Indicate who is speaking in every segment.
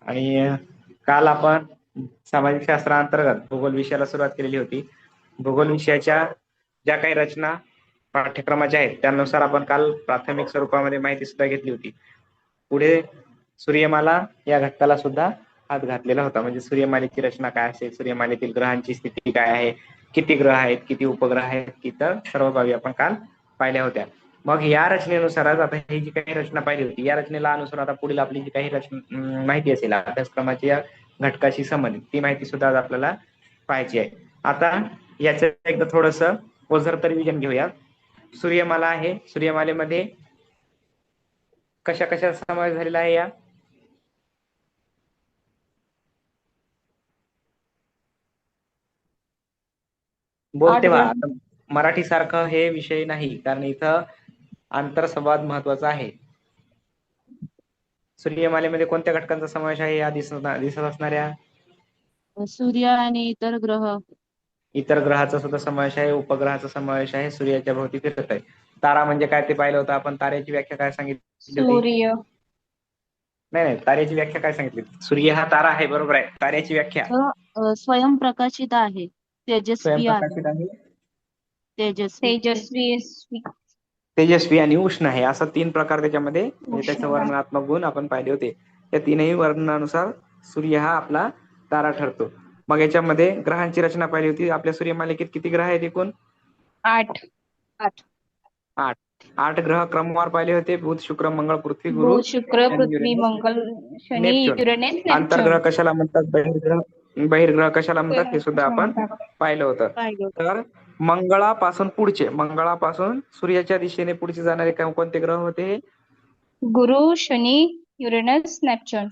Speaker 1: आणि काल आपण सामाजिक शास्त्रांतर्गत भूगोल विषयाला सुरुवात केलेली होती. भूगोल विषयाच्या ज्या काही रचना पाठ्यक्रमाच्या आहेत त्यानुसार आपण काल प्राथमिक स्वरूपामध्ये माहिती सुद्धा घेतली होती. पुढे सूर्यमाला या घटकाला सुद्धा हात घातलेला होता. म्हणजे सूर्यमालेची रचना काय असेल, सूर्यमालेतील ग्रहांची स्थिती काय आहे, किती ग्रह आहेत, किती उपग्रह आहेत, इतर सर्व बाबी आपण काल पाहिल्या होत्या. मग या रचनेनुसारच आता ही जी काही रचना पाहिली होती या रचनेला अनुसार आता पुढील आपली जी काही रचना माहिती असेल अभ्यासक्रमाची या घटकाशी संबंधित ती माहिती सुद्धा आज आपल्याला पाहायची आहे. आता याचं एकदा थोडस ओझरतर विजन घेऊया. सूर्यमाला आहे, सूर्यमालेमध्ये कशा कशा समावेश झालेला आहे या बोलते बा. आता मराठी सारखं हे विषय नाही, कारण इथं आंतरसंवाद महत्वाचा आहे. सूर्यमालेमध्ये कोणत्या घटकांचा समावेश आहे या दिसत असणाऱ्या
Speaker 2: सूर्य आणि इतर ग्रह.
Speaker 1: इतर ग्रहाचा सुद्धा समावेश आहे, उपग्रहाचा समावेश आहे, सूर्याच्या भोवती फिरत आहे. तारा म्हणजे काय ते पाहिलं होतं आपण. ताऱ्याची व्याख्या काय सांगितली होती?
Speaker 2: सूर्य
Speaker 1: नाही, ताऱ्याची व्याख्या काय सांगितली? सूर्य हा तारा आहे, बरोबर आहे. ताऱ्याची व्याख्या
Speaker 2: स्वयंप्रकाशित आहे, तेजस्वी आहे.
Speaker 1: स्वयंप्रकाशित आहे,
Speaker 2: तेजस्वी
Speaker 1: तेजस्वी आणि उष्ण आहे. असं 3 प्रकार त्याच्यामध्ये म्हणजे त्याचे वर्णनात्मक गुण आपण पाहिले होते. या तीनही वर्णनानुसार सूर्य हा आपला तारा ठरतो. मग याच्यामध्ये ग्रहांची रचना पाहिली होती. आपल्या सूर्यमालिकेत किती ग्रह आहेत एकूण?
Speaker 2: 8.
Speaker 1: 8 ग्रह क्रमवार पाहिले होते. बुध, शुक्र, मंगळ, पृथ्वी, गुरु,
Speaker 2: बुध, शुक्र, पृथ्वी,
Speaker 1: युरेनस,
Speaker 2: मंगळ, शनी,
Speaker 1: नेपच्यून.
Speaker 2: Uranus, Neptune.
Speaker 1: आंतरग्रह कशाला म्हणतात, बहिर्ग्रह कशाला म्हणतात हे सुद्धा आपण पाहिलं होतं. तर मंगळापासून सूर्याच्या दिशेने पुढचे जाणारे कोणते ग्रह होते?
Speaker 2: गुरु, शनी, युरेनस, नेपच्यून.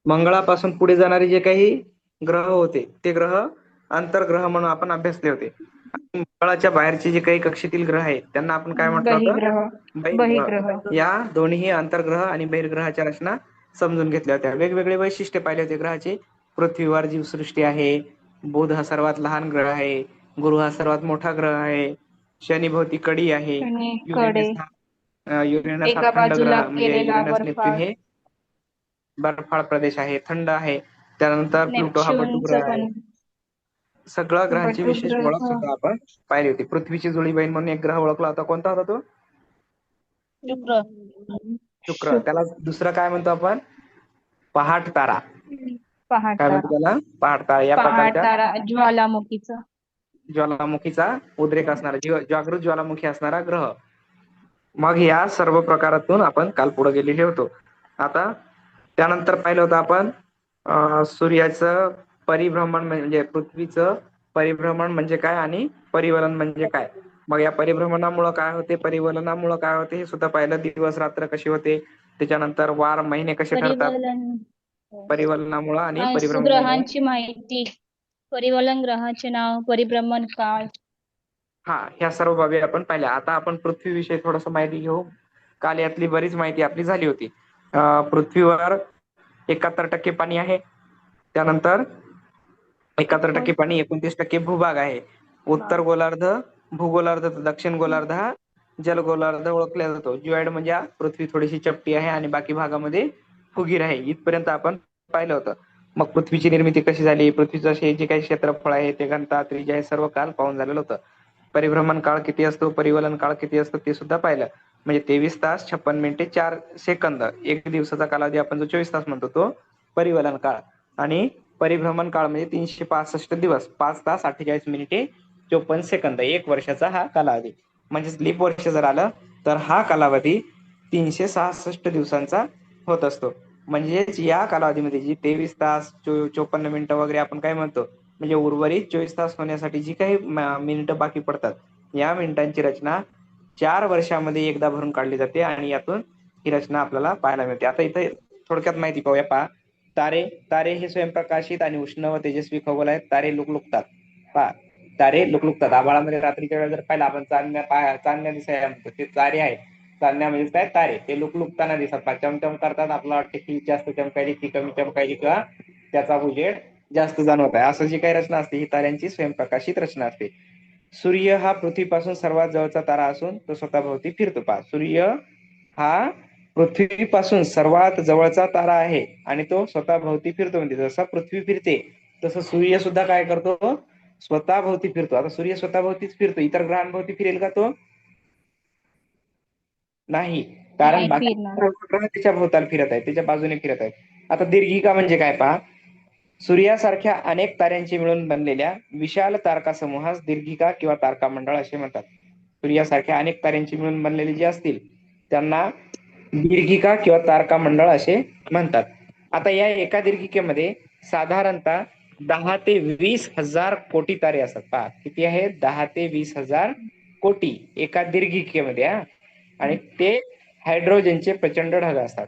Speaker 1: मंगळापासून पुढे जाणारे जे काही ग्रह होते ते ग्रह आंतरग्रह म्हणून आपण अभ्यासले होते. आणि मंगळाच्या बाहेरचे जे काही कक्षेतील ग्रह आहेत त्यांना आपण काय म्हटलं होतं? बहिर्ग्रह. या दोन्ही आंतरग्रह आणि बहिर्ग्रहाच्या रचना समजून घेतल्या होत्या. वेगवेगळे वैशिष्ट्य पाहिले होते ग्रहाचे. पृथ्वीवर जीवसृष्टी आहे, बुध हा सर्वात लहान ग्रह आहे, गुरु हा सर्वात मोठा ग्रह आहे, शनी भोवती कडी आहे, युरेनस हा थंड ग्रह म्हणजे युरेनस नेपच्यून हे बर्फाळ प्रदेश आहे, थंड आहे. त्यानंतर प्लुटो हा बटू ग्रह आहे. सगळ्या ग्रहांची विशेष ओळख सुद्धा आपण पाहिली होती. पृथ्वीची जुळी बहीण म्हणून एक ग्रह ओळखला होता. कोणता होता तो? शुक्र. त्याला दुसरं काय म्हणतो आपण? पहाट तारा. काय म्हणतो त्याला? पहाट तारा. या प्रकारच्या ज्वालामुखीचा उद्रेक असणारा, जागृत ज्वालामुखी असणारा ग्रह. मग या सर्व प्रकारातून आपण काल पुढे गेलेले होतो. आता त्यानंतर पाहिलं होतं आपण सूर्याचं परिभ्रमण म्हणजे पृथ्वीचं परिभ्रमण म्हणजे काय आणि परिवलन म्हणजे काय. मग या परिभ्रमणामुळे काय होते, परिवलनामुळे काय होते हे सुद्धा पाहिलं. दिवस रात्र कशी होते, त्याच्यानंतर वार महिने कसे ठरतात परिवलनामुळे आणि परिभ्रमणामुळे.
Speaker 2: ग्रहांची माहिती, परिवलन ग्रहाचे नाव, परिभ्रमण काळ.
Speaker 1: ह्या सर्व बाबी आपण पाहिल्या. आता आपण पृथ्वीविषयी थोडस माहिती घेऊ. काल यातली बरीच माहिती आपली झाली होती. पृथ्वीवर 71% पाणी आहे. त्यानंतर 71% पाणी, 29% भूभाग आहे. उत्तर गोलार्ध, भूगोलार्ध, दक्षिण गोलार्ध हा जलगोलार्ध ओळखला जातो. ज्युआइड म्हणजे पृथ्वी थोडीशी चपटी आहे आणि बाकी भागामध्ये फुगीर आहे. इथपर्यंत आपण पाहिलं होतं. मग पृथ्वीची निर्मिती कशी झाली, पृथ्वीचं जे काही क्षेत्रफळ आहे, ते घनता, त्रिज्या हे सर्व काल पाहून झालेलं होतं. परिभ्रमण काळ किती असतो, परिवलन काळ किती असतो ते सुद्धा पाहिलं. म्हणजे 23 तास 56 मिनिटे 4 सेकंद. एक दिवसाचा कालावधी आपण जो 24 तास म्हणतो तो परिवलन काळ. आणि परिभ्रमण काळ म्हणजे 365 दिवस 5 तास 48 मिनिटे 54 सेकंद. 1 वर्षाचा हा कालावधी. म्हणजे लीप वर्ष जर आलं तर हा कालावधी 366 दिवसांचा होत असतो. म्हणजेच या कालावधीमध्ये जी 23 तास 54 मिनिटं वगैरे आपण काय म्हणतो, म्हणजे उर्वरित 24 तास होण्यासाठी जी काही मिनिटं बाकी पडतात, या मिनिटांची रचना 4 वर्षामध्ये एकदा भरून काढली जाते आणि यातून ही रचना आपल्याला पाहायला मिळते. आता इथे थोडक्यात माहिती पाहूया. पहा, तारे हे स्वयंप्रकाशित आणि उष्ण व तेजस्वी खगोल आहेत. तारे लुकलुकतात. पहा, तारे लुकलुकतात. आभाळामध्ये रात्रीच्या वेळेला जर पाहिलं आपण चांदण्या दिसायला म्हणतो, ते तारे आहेत. चांदण्या म्हणजे काय तारे, ते लुकलुकताना दिसतात, चमचम करतात, आपल्याला वाटते की जास्त चमकायली ती कमी चमकायली किंवा त्याचा उजेड जास्त जाणवत आहे, असं जी काही रचना असते ही ताऱ्यांची स्वयंप्रकाशित रचना असते. सूर्य हा पृथ्वीपासून सर्वात जवळचा तारा असून तो स्वतःभोवती फिरतो. पहा, सूर्य हा पृथ्वीपासून सर्वात जवळचा तारा आहे आणि तो स्वतःभोवती फिरतो. म्हणजे जसा पृथ्वी फिरते तसं सूर्य सुद्धा काय करतो, स्वतःभोवती फिरतो. आता सूर्य स्वतःभोवतीच फिरतो, इतर ग्रहांभोवती फिरेल का तो? नाही, कारण
Speaker 2: नाही
Speaker 1: बाकी
Speaker 2: फिरणार.
Speaker 1: ग्रह त्याच्या भोवताल फिरत आहेत, त्याच्या बाजूने फिरत आहेत. आता दीर्घिका म्हणजे काय पहा, सूर्यासारख्या अनेक ताऱ्यांचे मिळून बनलेल्या विशाल तारका समूहास दीर्घिका किंवा तारका मंडळ असे म्हणतात. सूर्यासारख्या अनेक ताऱ्यांची मिळून बनलेले जे असतील त्यांना दीर्घिका किंवा तारका मंडळ असे म्हणतात. आता या एका दीर्घिकेमध्ये साधारणतः 10 ते 20 हजार कोटी तारे असतात. पहा किती आहे, 10 ते 20 हजार कोटी एका दीर्घिकेमध्ये. आणि ते हायड्रोजनचे प्रचंड ढग असतात.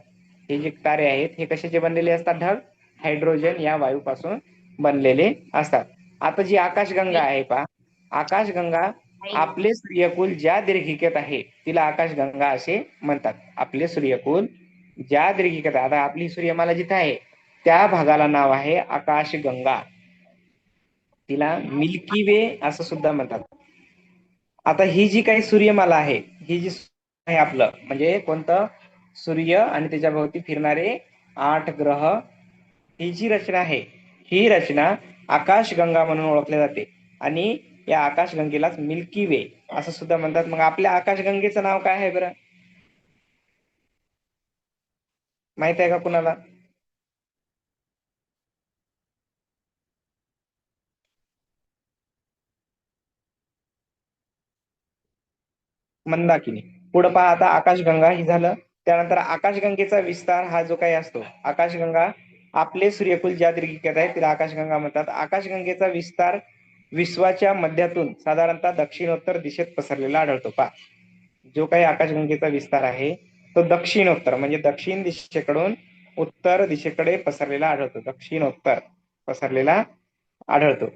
Speaker 1: हे जे तारे आहेत हे कशाचे बनलेले असतात ढग? हायड्रोजन या वायूपासून बनलेले असतात. आता जी आकाशगंगा आहे पहा, आकाशगंगा आपले सूर्यकुल ज्या दीर्घिकेत आहे तिला आकाशगंगा असे म्हणतात. आपले सूर्यकुल ज्या दीर्घिकेत, आता आपली सूर्यमाला जिथे आहे त्या भागाला नाव आहे आकाशगंगा, तिला मिल्की वे असं सुद्धा म्हणतात. आता ही जी काही सूर्यमाला आहे, ही जी आहे आपलं म्हणजे कोणतं, सूर्य आणि त्याच्या भोवती फिरणारे 8 ग्रह, ही जी रचना आहे ही रचना आकाशगंगा म्हणून ओळखली जाते. आणि या आकाशगंगेलाच मिल्की वे असं सुद्धा म्हणतात. मग आपल्या आकाशगंगेचं नाव काय आहे बरं, माहित आहे का कुणाला? मंदाकिनी. पुढे पहा, आता आकाशगंगा ही झालं, त्यानंतर आकाशगंगेचा विस्तार हा जो काही असतो, आकाशगंगा आपले सूर्यकुल ज्या दीर्घिकेत आहे तिला आकाशगंगा म्हणतात. आकाशगंगेचा विस्तार विश्वाच्या मध्यातून साधारणतः दक्षिणोत्तर दिशेत पसरलेला आढळतो. पहा, जो काही आकाशगंगेचा विस्तार आहे तो दक्षिणोत्तर म्हणजे दक्षिण दिशेकडून उत्तर दिशेकडे पसरलेला आढळतो, दक्षिणोत्तर पसरलेला आढळतो.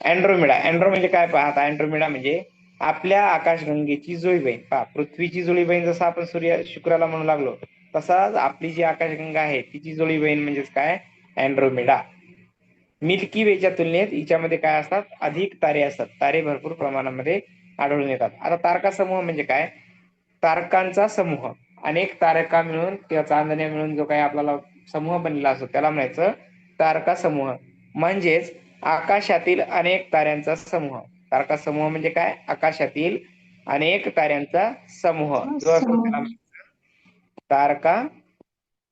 Speaker 1: अँड्रोमेडा, अँड्रो म्हणजे काय पहा, आता अँड्रोमेडा म्हणजे आपल्या आकाशगंगेची जुळी बहीण. पहा, पृथ्वीची जुळी बहीण जसं आपण सूर्य शुक्राला म्हणू लागलो तसाच आपली जी आकाशगंगा आहे तिची जुळी बहीण म्हणजेच काय, अँड्रोमेडा. मिल्की वेच्या तुलनेत हिच्यामध्ये काय असतात, अधिक तारे असतात, तारे भरपूर प्रमाणामध्ये आढळून येतात. आता तारका समूह म्हणजे काय, तारकांचा समूह, अनेक तारका मिळून किंवा चांदण्या मिळून जो काही आपल्याला समूह बनलेला असतो त्याला म्हणायचं तारका समूह. म्हणजेच आकाशातील अनेक ताऱ्यांचा समूह. तारका समूह म्हणजे काय, आकाशातील अनेक ताऱ्यांचा समूह जो असतो त्याला तारका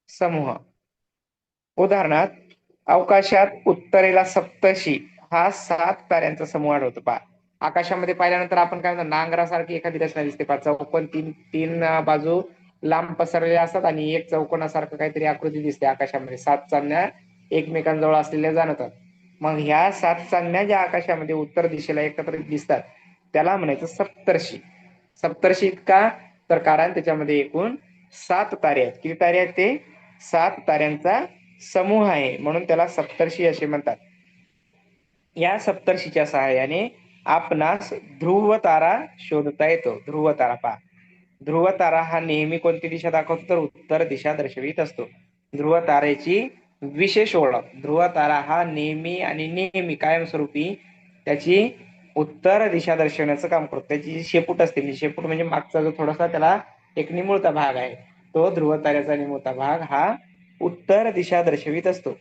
Speaker 1: समूह. उदाहरणार्थ अवकाशात उत्तरेला सप्तर्षी हा 7 ताऱ्यांचा समूह आढळतो. पहा, आकाशामध्ये पाहिल्यानंतर आपण काय म्हणतो, नांगरासारखी एखादी रचना दिसते. पहा, चौकोन तीन बाजू लांब पसरलेल्या असतात आणि एक चौकोनासारखं काहीतरी आकृती दिसते आकाशामध्ये. 7 चांदण्या एकमेकांजवळ असलेल्या जाणवतात. मग ह्या 7 चांदण्या ज्या आकाशामध्ये उत्तर दिशेला एकत्र दिसतात त्याला म्हणायचं सप्तर्षी. सप्तर्षी का, तर कारण त्याच्यामध्ये एकूण 7 तारे आहेत. किती तारे आहेत ते, 7 ताऱ्यांचा समूह आहे, म्हणून त्याला सप्तर्षी असे म्हणतात. या सप्तर्षीच्या सहाय्याने आपणास ध्रुव तारा शोधता येतो. ध्रुव तारा पहा, ध्रुव तारा हा नेहमी कोणती दिशा दाखवतो, तर उत्तर दिशा दर्शवित असतो. ध्रुव तारेची विशेष ओळख, ध्रुव तारा हा नेहमी आणि नेहमी कायमस्वरूपी त्याची उत्तर दिशा दर्शवण्याचं काम करतो. त्याची जी शेपूट असते, शेपूट म्हणजे मागचा जो थोडासा त्याला एक निमुळता भाग आहे, तो ध्रुव ताऱ्याचा निमुळता भाग हा उत्तर दिशा दर्शवित असतो.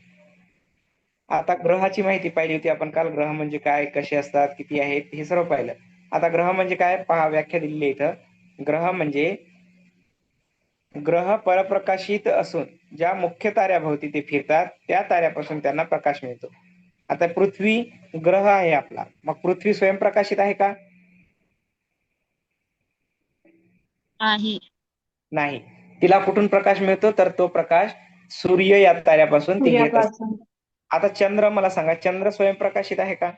Speaker 1: आता ग्रहाची माहिती पाहिली होती आपण काल, ग्रह म्हणजे काय, कसे असतात, किती आहेत, हे सर्व पाहिलं. आता ग्रह म्हणजे काय पहा, व्याख्या दिलेली आहे इथं. ग्रह म्हणजे ग्रह परप्रकाशित असून ज्या मुख्य ताऱ्याभोवती ते फिरतात त्या ताऱ्यापासून त्यांना प्रकाश मिळतो. आता पृथ्वी ग्रह आहे आपला, मग पृथ्वी स्वयंप्रकाशित आहे का?
Speaker 2: आहे.
Speaker 1: नाही. तिला कुठून प्रकाश मिळतो, तर तो प्रकाश सूर्य या ताऱ्यापासून ती घेत असते.
Speaker 2: सूर्यापासून
Speaker 1: आता चंद्र, मला सांगा, चंद्र स्वयंप्रकाशित आहे का?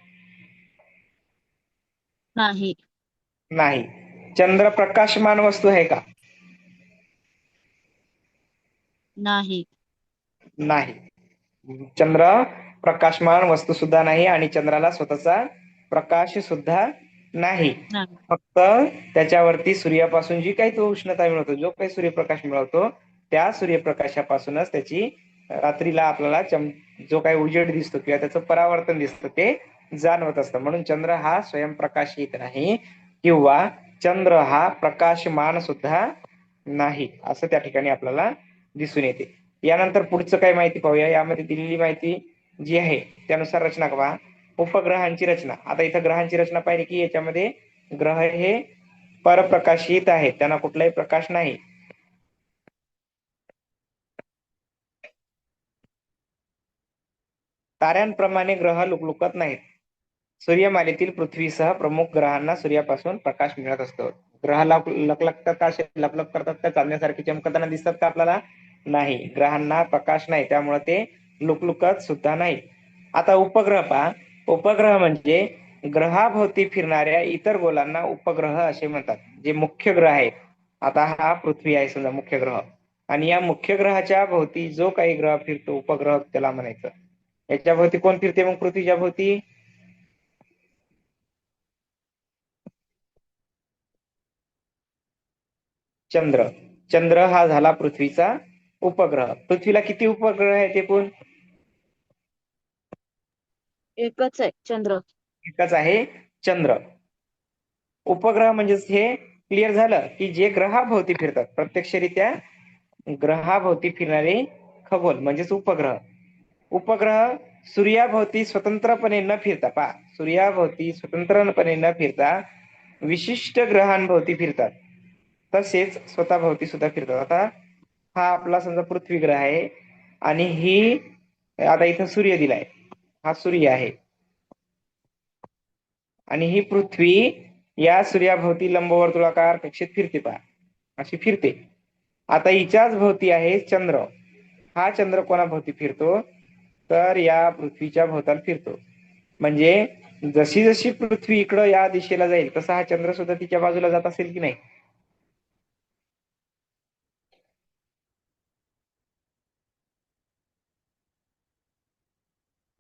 Speaker 2: नाही.
Speaker 1: नाही. चंद्र प्रकाशमान वस्तू आहे का?
Speaker 2: नाही.
Speaker 1: नाही. चंद्र प्रकाशमान वस्तू सुद्धा नाही आणि चंद्राला स्वतःचा प्रकाश सुद्धा नाही.
Speaker 3: नाही.
Speaker 1: फक्त त्याच्यावरती सूर्यापासून जी काही तो उष्णता मिळवतो, जो काही सूर्यप्रकाश मिळवतो, त्या सूर्यप्रकाशापासूनच त्याची रात्रीला आपल्याला जो काही उजेड दिसतो किंवा त्याचं परावर्तन दिसतं ते जाणवत असतं. म्हणून चंद्र हा स्वयंप्रकाशित नाही किंवा चंद्र हा प्रकाशमान सुद्धा नाही, असं त्या ठिकाणी आपल्याला दिसून येते. यानंतर पुढचं काय माहिती पाहूया. यामध्ये दिलेली माहिती जी आहे त्यानुसार रचना पहा. उपग्रहांची रचना. आता इथं ग्रहांची रचना पाहिली की याच्यामध्ये ग्रह हे परप्रकाशित आहेत, त्यांना कुठलाही प्रकाश नाही. ताऱ्यांप्रमाणे ग्रह लुकलुकत नाहीत. सूर्यमालेतील पृथ्वीसह प्रमुख ग्रहांना सूर्यापासून प्रकाश मिळत असतो. ग्रह लखलखतात का, लपलप करतात का, चांदण्यासारखे चमकताना दिसतात का आपल्याला? नाही. ग्रहांना प्रकाश नाही, त्यामुळे ते लुकलुकत सुद्धा नाही. आता उपग्रह पहा. उपग्रह म्हणजे ग्रहाभोवती फिरणाऱ्या इतर गोलांना उपग्रह असे म्हणतात. जे मुख्य ग्रह आहेत, आता हा पृथ्वी आहे समजा मुख्य ग्रह, आणि या मुख्य ग्रहाच्या भोवती जो काही ग्रह फिरतो उपग्रह त्याला म्हणायचं. याच्या भोवती कोण फिरते मग पृथ्वीच्या भोवती? चंद्र. चंद्र हा झाला पृथ्वीचा उपग्रह. पृथ्वीला किती उपग्रह आहेत एकूण?
Speaker 3: एकच आहे चंद्र.
Speaker 1: एकच आहे चंद्र. उपग्रह म्हणजेच हे क्लिअर झालं की जे ग्रहाभोवती फिरतात, प्रत्यक्षरित्या ग्रहाभोवती फिरणारे खगोल म्हणजेच उपग्रह. उपग्रह सूर्याभोवती स्वतंत्रपणे न फिरता, पहा, सूर्याभोवती स्वतंत्रपणे न फिरता विशिष्ट ग्रहांभोवती फिरतात, तसेच स्वतःभोवती सुद्धा फिरतात. आता हा आपला समजा पृथ्वी ग्रह आहे आणि ही आता इथं सूर्य दिलाय, हा सूर्य आहे आणि ही पृथ्वी या सूर्याभोवती लंबवर्तुळाकार कक्षेत फिरते, पहा, अशी फिरते. आता हिच्याच भोवती आहे चंद्र. हा चंद्र कोणाभोवती फिरतो? तर या पृथ्वीच्या भोवताल फिरतो. म्हणजे जशी जशी पृथ्वी इकडं या दिशेला जाईल तसा हा चंद्र सुद्धा तिच्या बाजूला जात असेल की नाही?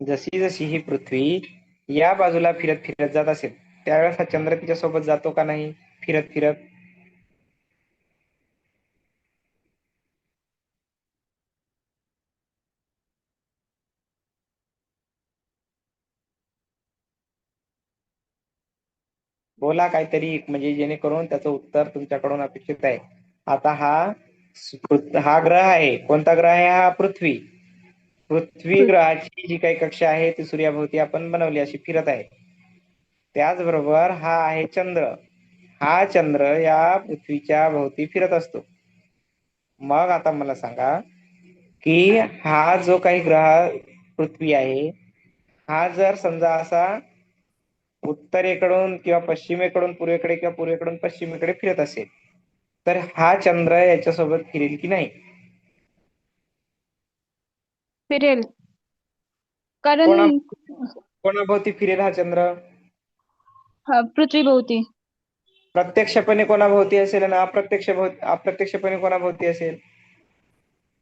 Speaker 1: जशी जशी ही पृथ्वी या बाजूला फिरत फिरत जात असेल त्यावेळेस हा चंद्र तिच्या सोबत जातो का नाही फिरत फिरत? बोला काहीतरी, म्हणजे जेणेकरून त्याचं उत्तर तुमच्याकडून अपेक्षित आहे. आता हा ग्रह आहे. कोणता ग्रह आहे? हा पृथ्वी. पृथ्वी ग्रहाची जी काही कक्षा आहे ती सूर्याभोवती आपण बनवली, अशी फिरत आहे. त्याचबरोबर हा आहे चंद्र. हा चंद्र या पृथ्वीच्या भोवती फिरत असतो. मग आता मला सांगा की हा जो काही ग्रह पृथ्वी आहे, हा जर समजा असा उत्तरेकडून किंवा पश्चिमेकडून पूर्वेकडे किंवा पूर्वेकडून पश्चिमेकडे फिरत असेल तर हा चंद्र याच्यासोबत फिरेल की नाही?
Speaker 2: फिरेल. कारण
Speaker 1: कोणा कोणाभोवती फिरेल हा चंद्र?
Speaker 2: पृथ्वीभोवती.
Speaker 1: प्रत्यक्षपणे कोणाभोवती असेल आणि अप्रत्यक्षपणे कोणाभोवती असेल?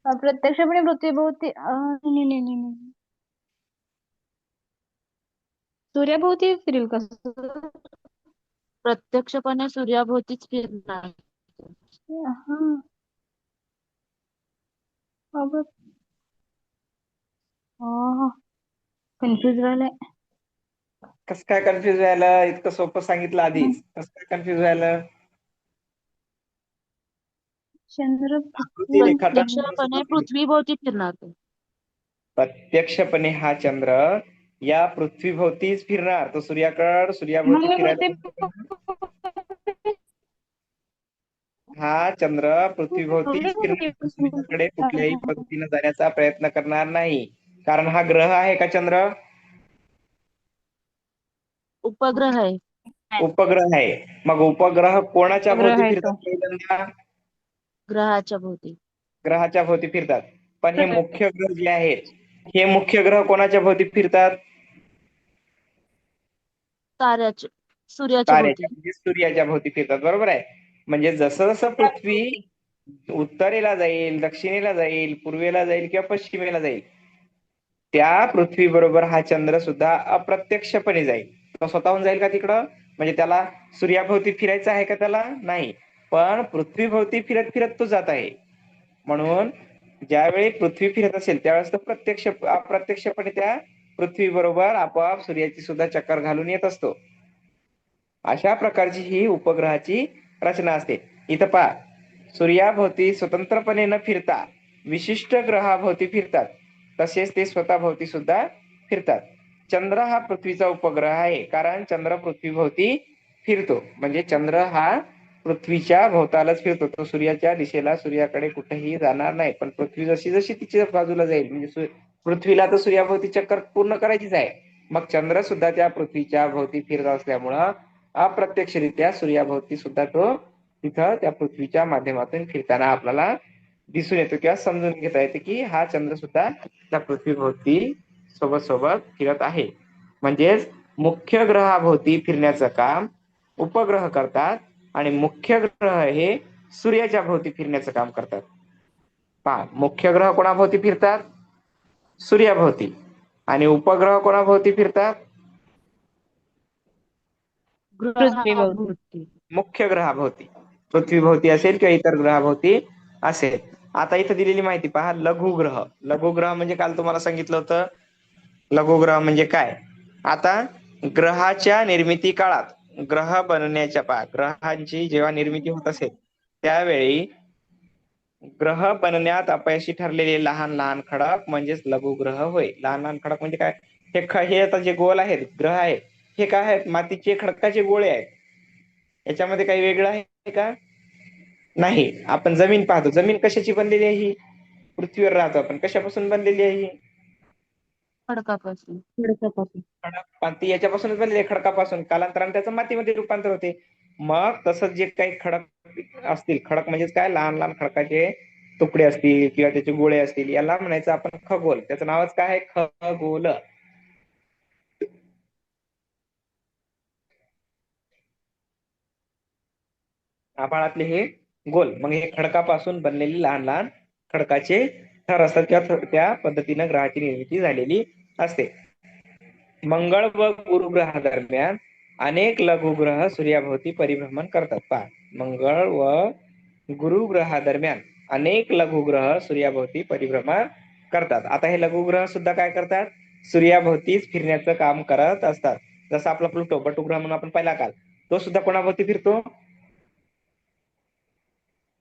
Speaker 2: प्रत्यक्षपणे पृथ्वीभोवती नाही नाही नाही नाही. सूर्याभोवती फिरेल का?
Speaker 3: प्रत्यक्षपणे सूर्याभोवतीच फिरणार.
Speaker 2: हा. कन्फ्युज व्हायलाय.
Speaker 1: कसं काय कन्फ्युज व्हायला? इतकं सोपं सांगितलं आधीच, कसं काय कन्फ्युज व्हायला?
Speaker 2: चंद्र
Speaker 1: आकृती रेखाटन
Speaker 3: प्रत्यक्षपणे पृथ्वीभोवती फिरणार तो.
Speaker 1: प्रत्यक्षपणे हा चंद्र या पृथ्वीभोवतीच फिरणार. तो सूर्याभोवती फिरायला हा चंद्र पृथ्वीभोवतीच फिरणार, सूर्याकडे कुठल्याही पद्धतीने जाण्याचा प्रयत्न करणार नाही. कारण हा ग्रह आहे का चंद्र?
Speaker 3: उपग्रह आहे.
Speaker 1: उपग्रह आहे. मग उपग्रह कोणाच्या
Speaker 2: उपग्रह
Speaker 1: भोवती
Speaker 2: आहे
Speaker 1: फिरतात
Speaker 2: तो.
Speaker 1: पहिल्यांदा?
Speaker 3: ग्रहाच्या भोवती.
Speaker 1: ग्रहाच्या भोवती फिरतात. पण हे मुख्य ग्रह जे आहेत, हे मुख्य ग्रह कोणाच्या भोवती फिरतात?
Speaker 3: ताऱ्याच्या, सूर्याच्या
Speaker 1: ताऱ्याच्या
Speaker 3: भोवती.
Speaker 1: म्हणजे सूर्याच्या भोवती फिरतात. बरोबर आहे. म्हणजे जसं जसं पृथ्वी उत्तरेला जाईल, दक्षिणेला जाईल, पूर्वेला जाईल किंवा पश्चिमेला जाईल, त्या पृथ्वी बरोबर हा चंद्र सुद्धा अप्रत्यक्षपणे जाईल. तो स्वतःहून जाईल का तिकडं? म्हणजे त्याला सूर्याभोवती फिरायचं आहे का त्याला? नाही. पण पृथ्वीभोवती फिरत फिरत तो जात आहे. म्हणून ज्यावेळी पृथ्वी फिरत असेल त्यावेळेस तो अप्रत्यक्षपणे त्या पृथ्वी बरोबर आपोआप सूर्याची सुद्धा चक्कर घालून येत असतो. अशा प्रकारची ही उपग्रहाची रचना असते. इथं पहा, सूर्याभोवती स्वतंत्रपणे न फिरता विशिष्ट ग्रहाभोवती फिरतात, तसेच ते स्वतःभोवती सुद्धा फिरतात. चंद्र हा पृथ्वीचा उपग्रह आहे, कारण चंद्र पृथ्वीभोवती फिरतो. म्हणजे चंद्र हा पृथ्वीच्या भोवतालच फिरतो. तो सूर्याच्या दिशेला, सूर्याकडे कुठेही जाणार नाही. पण पृथ्वी जशी जशी तिच्या बाजूला जाईल, म्हणजे पृथ्वीला तर सूर्याभोवती चक्कर पूर्ण करायचीच आहे, मग चंद्र सुद्धा त्या पृथ्वीच्या भोवती फिरत असल्यामुळं अप्रत्यक्षरित्या सूर्याभोवती सुद्धा तो तिथं त्या पृथ्वीच्या माध्यमातून फिरताना आपल्याला दिसून येतो किंवा समजून घेता येते की हा चंद्र सुद्धा त्या पृथ्वीभोवती सोबत सोबत फिरत आहे. म्हणजेच मुख्य ग्रहाभोवती फिरण्याचं काम उपग्रह करतात आणि मुख्य ग्रह हे सूर्याच्या भोवती फिरण्याचं काम करतात. पहा, मुख्य ग्रह कोणाभोवती फिरतात? सूर्याभोवती. आणि उपग्रह कोणाभोवती फिरतात?
Speaker 2: पृथ्वीभोवती.
Speaker 3: ग्रहाभोवती.
Speaker 1: मुख्य ग्रहाभोवती. पृथ्वीभोवती असेल किंवा इतर ग्रहाभोवती असेल. आता इथं दिलेली माहिती पहा, लघुग्रह. लघुग्रह म्हणजे काल तुम्हाला सांगितलं होतं लघुग्रह म्हणजे काय. आता ग्रहाच्या निर्मिती काळात, ग्रह बनण्याच्या ग्रहांची जेव्हा निर्मिती होत असेल त्यावेळी ग्रह बनण्यात अपयशी ठरलेले लहान लहान खडक म्हणजेच लघुग्रह होय. लहान लहान खडक म्हणजे काय? हे आता जे गोल आहेत ग्रह आहेत, हे काय आहेत? मातीचे खडकाचे गोळे आहेत. याच्यामध्ये काही वेगळं आहे का? नाही. आपण जमीन पाहतो, जमीन कशाची बनलेली आहे? ही पृथ्वीवर राहतो आपण, कशापासून बनलेली आहे? ही
Speaker 3: खडकापासून.
Speaker 1: खडक, माती याच्यापासूनच बनलेली आहे, खडकापासून. कालांतराने त्याचं मातीमध्ये रूपांतर होते. मग तसंच जे काही खडक असतील, खडक म्हणजेच काय? लहान लहान खडकाचे तुकडे असतील किंवा त्याचे गोळे असतील, याला म्हणायचं आपण खगोल. त्याचं नावच काय आहे? खगोल. आभाळातले हे गोल, मग हे खडकापासून बनलेले लहान लहान खडकाचे थर असतात किंवा त्या पद्धतीनं ग्रहाची निर्मिती झालेली असते. मंगळ व गुरु ग्रहादरम्यान अनेक लघुग्रह सूर्याभोवती परिभ्रमण करतात. पहा, मंगळ व गुरु ग्रहादरम्यान अनेक लघुग्रह सूर्याभोवती परिभ्रमण करतात. आता हे लघुग्रह सुद्धा काय करतात? सूर्याभोवतीच फिरण्याचं काम करत असतात. जसं आपला प्लुटो, बटुग्रह म्हणून आपण पाहिला काल, तो सुद्धा कोणाभोवती फिरतो?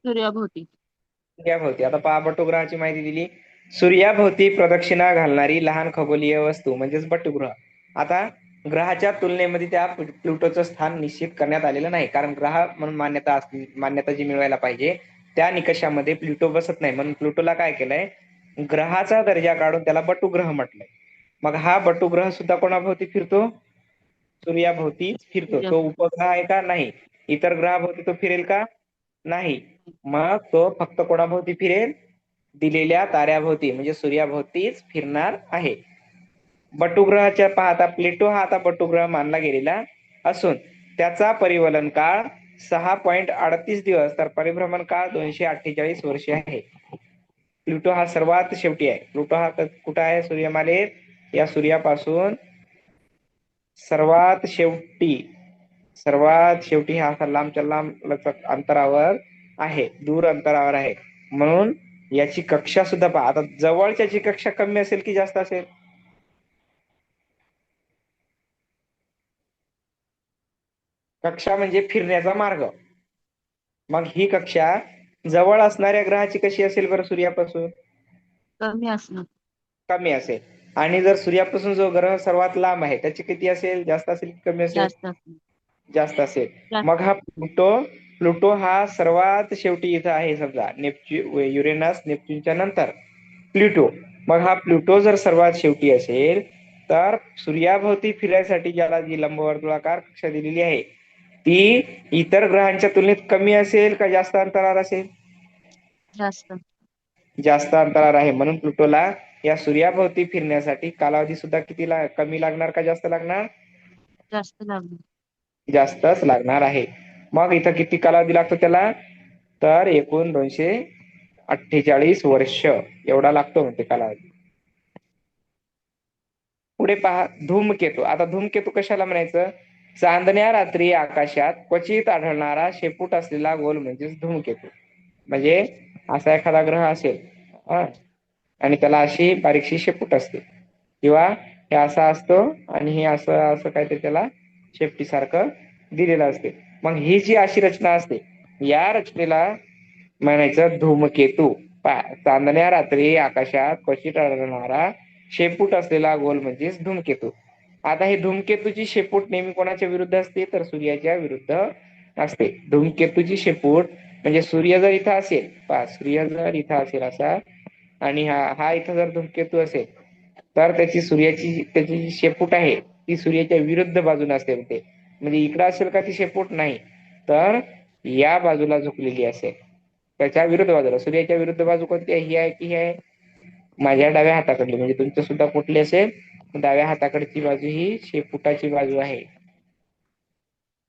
Speaker 3: सूर्याभोवती.
Speaker 1: सूर्याभोवती. आता पहा, बटुग्रहाची माहिती दिली. सूर्याभोवती प्रदक्षिणा घालणारी लहान खगोलीय वस्तू म्हणजेच बटुग्रह. आता ग्रहाच्या तुलनेमध्ये त्या प्लुटोचं स्थान निश्चित करण्यात आलेलं नाही, कारण ग्रह म्हणून मान्यता जी मिळवायला पाहिजे त्या निकषामध्ये प्लुटो बसत नाही. म्हणून प्लुटोला काय केलंय? ग्रहाचा दर्जा काढून त्याला बटुग्रह म्हटलंय. मग हा बटुग्रह सुद्धा कोणाभोवती फिरतो? सूर्याभोवतीच फिरतो. तो उपग्रह आहे का? नाही. इतर ग्रहाभोवती तो फिरेल का? नाही. मग तो फक्त कोणाभोवती फिरेल? दिलेल्या ताऱ्याभोवती म्हणजे सूर्याभोवतीच फिरणार आहे. बटुग्रहाच्या पाहता प्लेटो हा आता बटुग्रह मानला गेलेला असून त्याचा परिवलन काळ 6.38 दिवस तर परिभ्रमण काळ 248 वर्षे आहे. प्लुटो हा सर्वात शेवटी आहे. प्लुटो हा कुठं आहे सूर्यमालेत? या सूर्यापासून सर्वात शेवटी हा असा लांबच्या लांब अंतरावर आहे, दूर अंतरावर आहे. म्हणून याची कक्षा सुद्धा पहा. आता जवळच्याची कक्षा कमी असेल की जास्त असेल? कक्षा म्हणजे फिरण्याचा मार्ग. मग ही कक्षा जवळ असणाऱ्या ग्रहाची कशी असेल बरं? सूर्यापासून
Speaker 3: कमी असणार.
Speaker 1: कमी असेल. आणि जर सूर्यापासून जो ग्रह सर्वात लांब आहे त्याची किती असेल? जास्त असेल की कमी असेल?
Speaker 3: जास्त असणार.
Speaker 1: जास्त असेल.
Speaker 3: जास्त.
Speaker 1: मग हा प्लुटो हा सर्वात शेवटी इथं आहे. समजा युरेनस नेपच्यूनच्या नंतर प्लुटो. मग हा प्लुटो जर सर्वात शेवटी असेल तर सूर्याभोवती फिरायसाठी ज्याला जी लंबवर्तुळाकार कक्षा दिलेली आहे ती इतर ग्रहांच्या तुलनेत कमी असेल का जास्त अंतरावर असेल?
Speaker 3: जास्त.
Speaker 1: जास्त अंतरावर आहे. म्हणून प्लुटोला या सूर्याभोवती फिरण्यासाठी कालावधी सुद्धा किती कमी लागणार का जास्त लागणार?
Speaker 3: जास्त लागणार.
Speaker 1: जास्तच लागणार आहे. मग इथं किती कालावधी लागतो त्याला? तर एकूण 248 वर्ष एवढा लागतो म्हणते कालावधी. पुढे पहा, धूमकेतू. आता धूमकेतू कशाला म्हणायचं? चांदण्या रात्री आकाशात क्वचित आढळणारा शेपूट असलेला गोल म्हणजेच धूमकेतू. म्हणजे असा एखादा ग्रह असेल आणि त्याला अशी बारीकशी शेपूट असते, किंवा हे असा असतो आणि हे असं असं काहीतरी त्याला शेपटी सारखं दिलेलं असते. मग ही जी अशी रचना असते, या रचनेला म्हणायचं धूमकेतू. चांदण्या रात्री आकाशात क्वचित आढळणारा शेपूट असलेला गोल म्हणजेच धूमकेतू. आता ही धूमकेतूची शेपूट नेहमी कोणाच्या विरुद्ध असते, तर सूर्याच्या विरुद्ध असते. धूमकेतूची शेपूट म्हणजे सूर्य जर इथं असेल, सूर्य जर इथं असेल असा, आणि हा इथं जर धूमकेतू असेल, तर त्याची जी शेपूट आहे ती सूर्याच्या विरुद्ध बाजूने असते. म्हणजे इकडं असेल का ती शेपूट, नाही तर या बाजूला झुकलेली असेल, त्याच्या विरुद्ध बाजूला. सूर्याच्या विरुद्ध बाजू कोणती आहे, ही आहे की ही आहे, माझ्या डाव्या हाताकडली. म्हणजे तुमच्या सुद्धा कुठली असेल, डाव्या हाताकडची बाजू ही शेपुटाची बाजू आहे.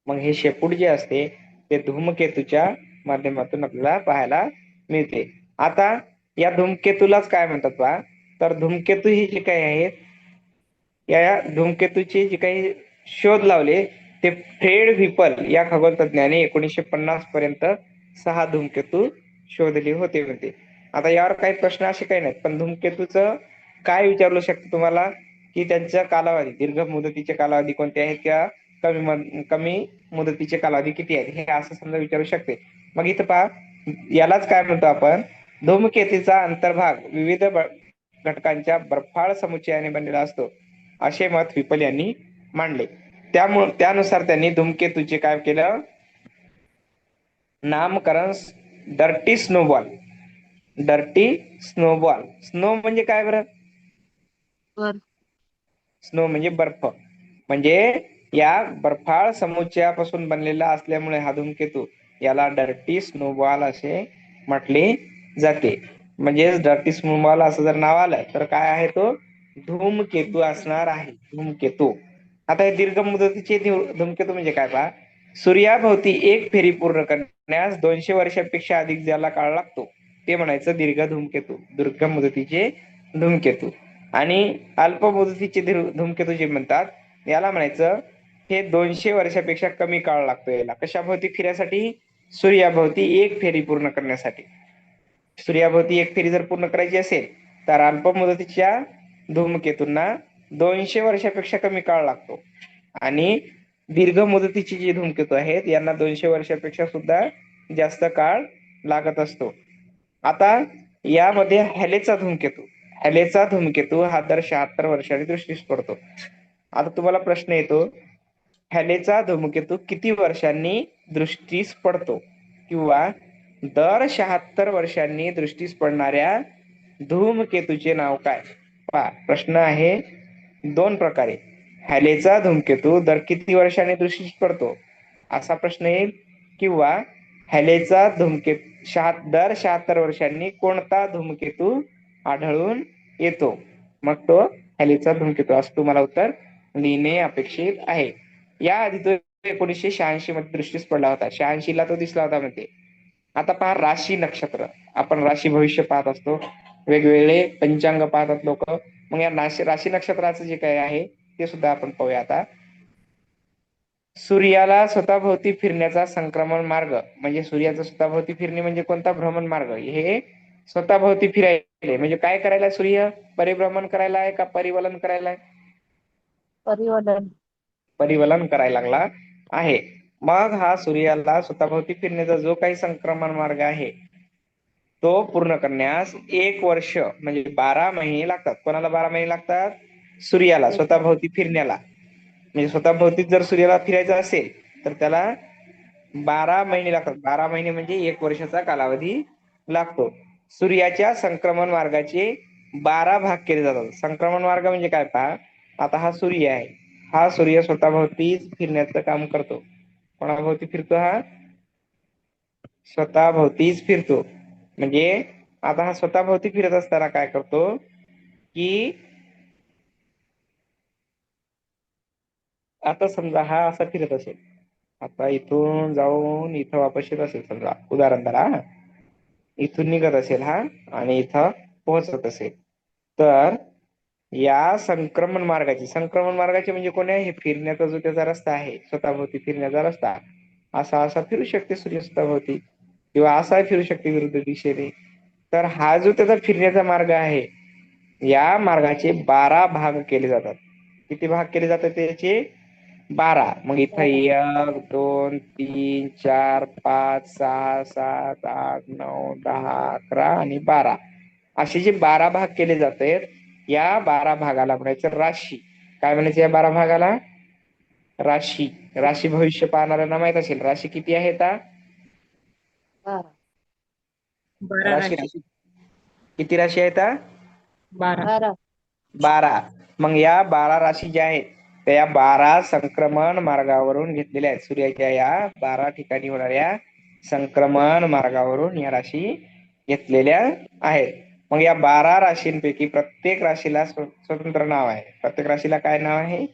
Speaker 1: मग हे शेपूट जे असते ते धूमकेतूच्या माध्यमातून आपल्याला पाहायला मिळते. आता या धूमकेतूलाच काय म्हणतात पहा, तर धूमकेतू ही जी काही आहेत, या धूमकेतूचे जे काही शोध लावले ते फ्रेड व्हिपल या खगोलतज्ञाने 1950 पर्यंत 6 धूमकेतू शोधले होते म्हणते. आता यावर काही प्रश्न असे काही नाहीत, पण धूमकेतूचं काय विचारलं शकतं तुम्हाला, की त्यांचा कालावधी, दीर्घ मुदतीचे कालावधी कोणते आहेत किंवा कमी मुदतीचे कालावधी किती आहेत, हे असं समजा विचारू शकते. मग इथं पहा, यालाच काय म्हणतो आपण, धूमकेतूचा अंतर्भाग विविध घटकांच्या बर्फाळ समुच्चयाने बनलेला असतो, असे मत व्हिपल यांनी मांडले. त्यानुसार त्यांनी धूमकेतूचे काय केलं, नामकरण dirty snowball. Dirty snowball. Snow म्हणजे काय बरं,
Speaker 3: बर
Speaker 1: स्नो म्हणजे बर्फ. म्हणजे या बर्फाळ समुच्चयापासून बनलेला असल्यामुळे हा धूमकेतू याला डर्टी स्नोबॉल असे म्हटले जाते. म्हणजे डर्टी स्नोबॉल असं जर नाव आलं तर काय आहे, तो धूमकेतू असणार आहे. धूमकेतू. आता हे दीर्घ मुदतीचे धूमकेतू म्हणजे काय पहा, सूर्याभोवती एक फेरी पूर्ण करण्यास 200 वर्षापेक्षा अधिक ज्याला काळ लागतो ते म्हणायचं दीर्घ धूमकेतू, दीर्घ मुदतीचे धूमकेतू. आणि अल्प मुदतीचे धूमकेतू जे म्हणतात याला म्हणायचं हे 200 वर्षापेक्षा कमी काळ लागतो याला. कशाभोवती फिरण्यासाठी, सूर्याभोवती एक फेरी पूर्ण करण्यासाठी. सूर्याभोवती एक फेरी जर पूर्ण करायची असेल तर अल्प मुदतीच्या धूमकेतूंना 200 वर्षापेक्षा कमी काळ लागतो, आणि दीर्घ मुदतीचे जे धूमकेतू आहेत यांना 200 वर्षापेक्षा सुद्धा जास्त काळ लागत असतो. आता यामध्ये हॅलेचा धूमकेतू हा दर 76 वर्षांनी दृष्टीस पडतो. आता तुम्हाला प्रश्न येतो, हॅलेचा धूमकेतू किती वर्षांनी दृष्टीस पडतो, किंवा दर 76 वर्षांनी दृष्टीस पडणाऱ्या धूमकेतूचे नाव काय. पहा, प्रश्न आहे दोन प्रकारे. हॅलेचा धूमकेतू दर किती वर्षांनी दृष्टीस पडतो असा प्रश्न येईल, किंवा हॅलेचा धूमकेतू दर 76 वर्षांनी कोणता धूमकेतू आढळून येतो, मग तो हॅलेचा धूमकेतू असं तुम्हाला उत्तर लिहिणे अपेक्षित आहे. याआधी तो 1986 मध्ये दृष्टीस पडला होता. 86 ला तो दिसला होता म्हणते. आता पहा, राशी नक्षत्र. आपण राशी भविष्य पाहत असतो, वेगवेगळे पंचांग पाहतात लोक. मग या राशी नक्षत्राचं जे काही आहे ते सुद्धा आपण पाहूया. आता सूर्याला स्वतःभोवती फिरण्याचा संक्रमण मार्ग, म्हणजे सूर्याचा स्वतःभोवती फिरणे म्हणजे कोणता, भ्रमण मार्ग. हे स्वतःभोवती फिरायले म्हणजे काय करायला, सूर्य परिभ्रमण करायला आहे का परिवलन करायला आहे,
Speaker 3: परिवलन.
Speaker 1: परिवलन करायला लागला आहे. मग हा सूर्याला स्वतःभोवती फिरण्याचा जो काही संक्रमण मार्ग आहे तो पूर्ण करण्यास 1 वर्ष म्हणजे 12 महिने लागतात. कोणाला 12 महिने लागतात, सूर्याला स्वतःभोवती फिरण्याला. म्हणजे स्वतःभोवती जर सूर्याला फिरायचं असेल तर त्याला 12 महिने लागतात. 12 महिने म्हणजे 1 वर्षाचा कालावधी लागतो. सूर्याच्या संक्रमण मार्गाचे 12 भाग केले जातात. संक्रमण मार्ग म्हणजे काय पहा, आता हा सूर्य आहे, हा सूर्य स्वतःभोवतीच फिरण्याचं काम करतो. कोणाभोवती फिरतो, हा स्वतःभोवतीच फिरतो. म्हणजे आता हा स्वतःभोवती फिरत असताना काय करतो, की आता समजा हा असा फिरत असेल, आता इथून जाऊन इथं वापस येत असेल, समजा उदाहरण धरा, इथून निघत असेल हा आणि इथं पोहोचत असेल, तर या संक्रमण मार्गाचे म्हणजे कोण आहे, हे फिरण्याचा जो त्याचा रस्ता आहे, स्वतःभोवती फिरण्याचा रस्ता, असा असा फिरू शकते सूर्य स्वतःभोवती, किंवा असा फिरू शकते विरुद्ध दिशेने. तर हा जो त्याचा फिरण्याचा मार्ग आहे, या मार्गाचे 12 भाग केले जातात. किती भाग केले जातात त्याचे? 12. मग इथं 1, 2, 3, 4, 5, 6, 7, 8, 9, 10, 11 आणि 12 असे जे 12 भाग केले जातात, या 12 भागाला म्हणायचं राशी. काय म्हणायचं या 12 भागाला? राशी. राशी भविष्य पाहणाऱ्यांना माहित असेल राशी किती आहे आता?
Speaker 3: 12.
Speaker 1: राशी राशी किती राशी आहेत आता?
Speaker 3: 12.
Speaker 1: 12. मग या 12 राशी ज्या आहेत, त्या या 12 संक्रमण मार्गावरून घेतलेल्या आहेत. सूर्याच्या या 12 ठिकाणी होणाऱ्या संक्रमण मार्गावरून या राशी घेतलेल्या आहेत. मग या 12 राशींपैकी प्रत्येक राशीला स्वतंत्र नाव आहे. प्रत्येक राशीला काय नाव आहे?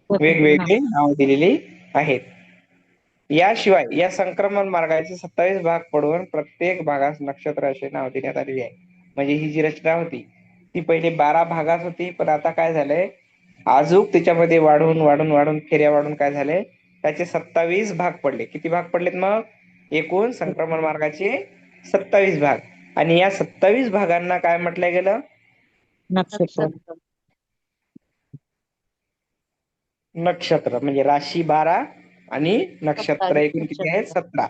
Speaker 1: वेगवेगळे नाव दिलेली आहेत. याशिवाय या संक्रमण मार्गाचे 27 भाग पडून प्रत्येक भागास नक्षत्र असे नाव देण्यात आलेले आहे. म्हणजे ही जी रचना होती ती पहिले 12 भागात होती, पण आता काय झालंय, अजून त्याच्यामध्ये वाढून वाढून वाढून फेऱ्या वाढून काय झालंय, त्याचे 27 भाग पडले. किती भाग पडलेत मग? एकूण संक्रमण मार्गाचे 27 भाग. आणि या 27 भागांना काय म्हटलं गेलं?
Speaker 3: नक्षत्र.
Speaker 1: नक्षत्र. म्हणजे राशी 12 आणि नक्षत्र
Speaker 3: 27
Speaker 1: एकूण किती आहेत?
Speaker 3: नक्षत्र.
Speaker 1: 17.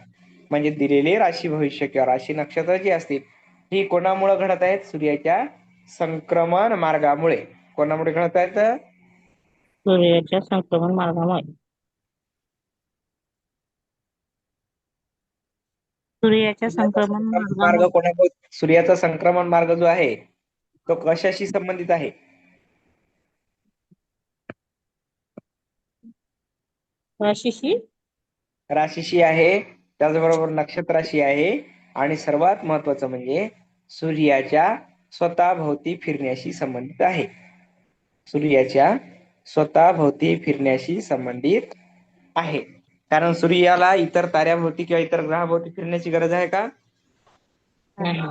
Speaker 1: म्हणजे दिलेली राशी भविष्य किंवा राशी नक्षत्र जी असतील ही कोणामुळे घडत आहेत? सूर्याच्या संक्रमण मार्गामुळे. कोणामुळे घडत आहेत?
Speaker 3: सूर्याच्या संक्रमण मार्गामुळे. सूर्याच्या
Speaker 1: सूर्याचा
Speaker 3: संक्रमण
Speaker 1: संक्रमण मार्ग
Speaker 3: मार्गामुळे
Speaker 1: कोणामुळे? सूर्याचा संक्रमण मार्ग जो आहे तो कशाशी संबंधित आहे?
Speaker 3: राशीशी
Speaker 1: राशीशी आहे, त्याचबरोबर नक्षत्राशी आहे, आणि सर्वात महत्वाचं म्हणजे सूर्याच्या स्वतःभोवती फिरण्याशी संबंधित आहे. सूर्याच्या स्वतःभोवती फिरण्याशी संबंधित आहे. कारण सूर्याला इतर ताऱ्याभोवती किंवा इतर ग्रहाभोवती फिरण्याची गरज आहे का?
Speaker 3: नाही.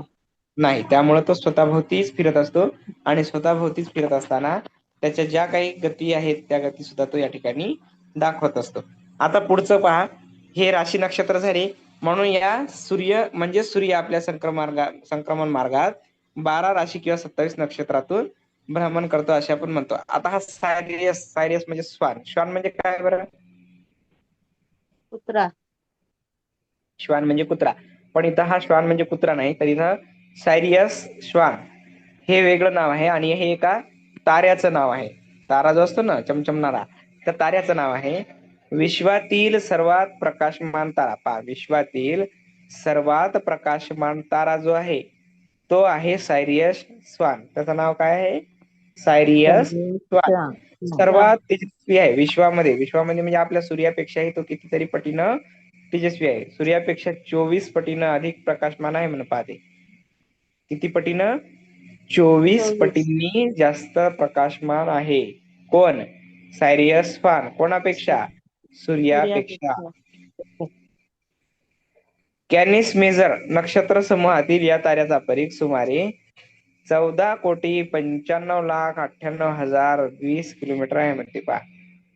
Speaker 1: नाही. त्यामुळे तो स्वतःभोवतीच फिरत असतो, आणि स्वतःभोवतीच फिरत असताना त्याच्या ज्या काही गती आहेत त्या गती सुद्धा तो या ठिकाणी दाखवत असतो. आता पुढचं पहा, हे राशी नक्षत्र झाले. म्हणून या सूर्य आपल्या संक्रमण मार्गात 12 राशी किंवा 27 नक्षत्रातून भ्रमण करतो असे आपण म्हणतो. आता हा सायरियस म्हणजे श्वान म्हणजे काय बरं?
Speaker 3: कुत्रा.
Speaker 1: श्वान म्हणजे कुत्रा. पण इथं हा श्वान म्हणजे कुत्रा नाही, तर इथं सायरियस श्वान हे वेगळं नाव आहे, आणि हे एका ताऱ्याचं नाव आहे. तारा जो असतो ना चमचमणारा, त्या ताऱ्याचं नाव आहे. विश्वातील सर्वात प्रकाशमान तारा, पहा, विश्वातील सर्वात प्रकाशमान तारा जो आहे तो आहे सायरियस श्वान. त्याचं नाव काय आहे? सायरियस श्वान. सर्वात तेजस्वी आहे विश्वामध्ये म्हणजे आपल्या सूर्यापेक्षाही तो कितीतरी पटीनं तेजस्वी आहे. सूर्यापेक्षा 24 पटीनं अधिक प्रकाशमान आहे म्हणून पाहते. किती पटीनं? 24 पटींनी जास्त प्रकाशमान आहे. कोण? सायरियस श्वान. कोणापेक्षा? सूर्यापेक्षा. कॅनिस मेजर नक्षत्र समूहातील या ताऱ्याचा परिघ सुमारे 14,95,98,020 किलोमीटर आहे म्हणते. पहा,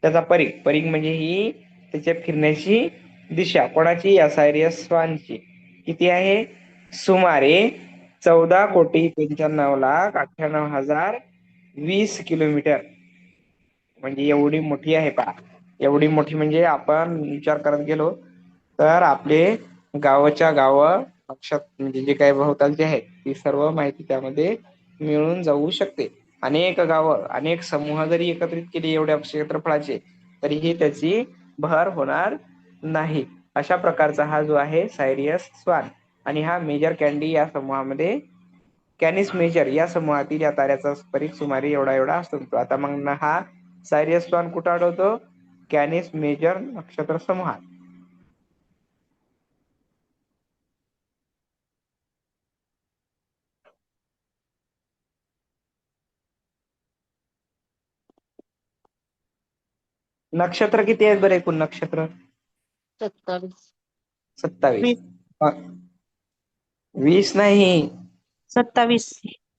Speaker 1: त्याचा परिघ म्हणजे ही त्याच्या फिरण्याची दिशा. कोणाची? या सायरियस श्वानची. किती आहे? सुमारे 14,95,98,020 किलोमीटर. म्हणजे एवढी मोठी आहे. पहा, एवढी मोठी म्हणजे आपण विचार करत गेलो तर आपले गावाच्या गाव म्हणजे जे काही भोवतालचे आहेत ती सर्व माहिती त्यामध्ये मिळून जाऊ शकते. अनेक गावं, अनेक समूह जरी एकत्रित केले एवढ्या क्षेत्रफळाचे, तरीही त्याची भर होणार नाही. अशा प्रकारचा हा जो आहे सायरियस श्वान. आणि हा मेजर कॅन्डी या समूहामध्ये, कॅनिस मेजर या समूहातील या ताऱ्याचा परिघ सुमारे एवढा एवढा असतो. आता मग हा सायरियस श्वान कुठं आढळतो? कॅनिस मेजर नक्षत्र समूहात. नक्षत्र किती आहेत बरं एकूण? नक्षत्र
Speaker 3: 27.
Speaker 1: 27. 20 नाही,
Speaker 3: 27.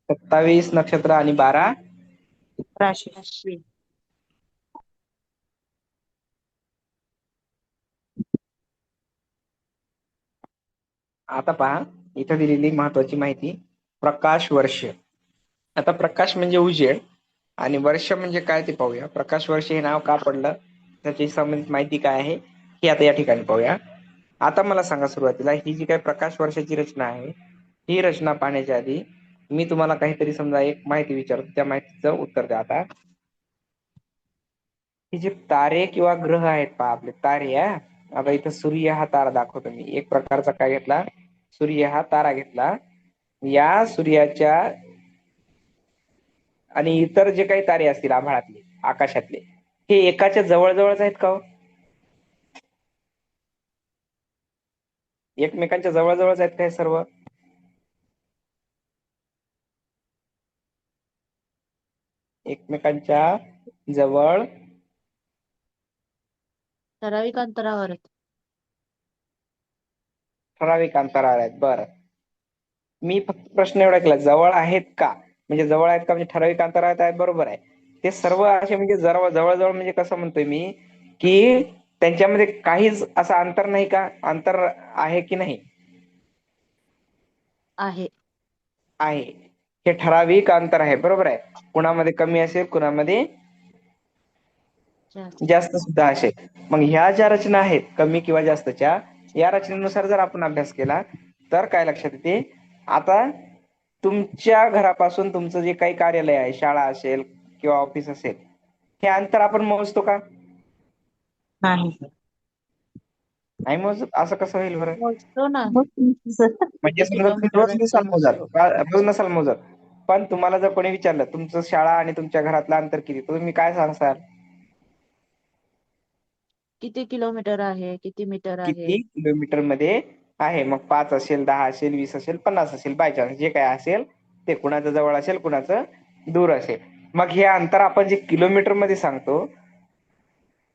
Speaker 1: 27 नक्षत्र आणि 12
Speaker 3: राशी.
Speaker 2: राशी.
Speaker 1: आता पहा, इथं दिलेली महत्वाची माहिती, प्रकाश वर्ष. आता प्रकाश म्हणजे उजेड आणि वर्ष म्हणजे काय ते पाहूया. प्रकाश वर्ष हे नाव का पडलं, त्याची संबंधित माहिती काय आहे हे आता या ठिकाणी पाहूया. आता मला सांगा, सुरुवातीला ही जी काही प्रकाश वर्षाची रचना आहे, ही रचना पाहण्याच्या आधी मी तुम्हाला काहीतरी समजा एक माहिती विचारतो, त्या माहितीचं उत्तर द्या. आता हे जे तारे किंवा ग्रह आहेत पहा, आपले तारे आता इथं सूर्य हा तारा दाखवतो मी. एक प्रकारचा काय घेतला, सूर्य हा तारा घेतला. या सूर्याच्या आणि इतर जे काही तारे असतील आभाळातले, आकाशातले, हे एकाच्या जवळजवळच आहेत का हो? एकमेकांच्या जवळजवळच आहेत काय सर्व? एकमेकांच्या जवळ
Speaker 3: ठराविक अंतरावर आहेत.
Speaker 1: ठराविक अंतरावर आहेत. बरं, मी फक्त प्रश्न एवढा केला, जवळ आहेत का, म्हणजे जवळ आहेत का म्हणजे ठराविक अंतरावर आहेत, बरोबर आहे. ते सर्व असे म्हणजे जवळ म्हणजे कसं म्हणतोय मी, की त्यांच्यामध्ये काहीच असं अंतर नाही का? अंतर आहे की नाही?
Speaker 3: आहे.
Speaker 1: आहे. हे ठराविक अंतर आहे, बरोबर आहे. कुणामध्ये कमी असेल, कुणामध्ये
Speaker 3: जास्त.
Speaker 1: जास्त सुद्धा असेल. मग ह्या ज्या रचना आहेत कमी किंवा जास्तच्या, या रचनेनुसार जर आपण अभ्यास केला तर काय लक्षात येते, आता तुमच्या घरापासून तुमचं जे काही कार्यालय आहे, शाळा असेल किंवा ऑफिस असेल, हे अंतर आपण मोजतो का?
Speaker 3: नाही.
Speaker 1: नाही मोजत. असं कसं होईल बरं?
Speaker 3: मोजतो ना.
Speaker 1: म्हणजे
Speaker 3: किती
Speaker 1: समजा तुम्ही
Speaker 3: किलोमीटर
Speaker 1: रोज नसाल
Speaker 3: असेल?
Speaker 1: मोजत, रोज नसाल मोजत, पण तुम्हाला जर कोणी विचारलं तुमचं शाळा आणि तुमच्या घरातलं अंतर किती, तर तुम्ही काय सांगसाल?
Speaker 3: किती किलोमीटर आहे, किती मीटर आहे?
Speaker 1: किती किलोमीटर मध्ये आहे. मग 5 असेल, 10 असेल, 20 असेल, 50 असेल, बाय चान्स जे काय असेल ते, कुणाचं जवळ असेल, कुणाचं दूर असेल. मग हे अंतर आपण जे किलोमीटर मध्ये सांगतो,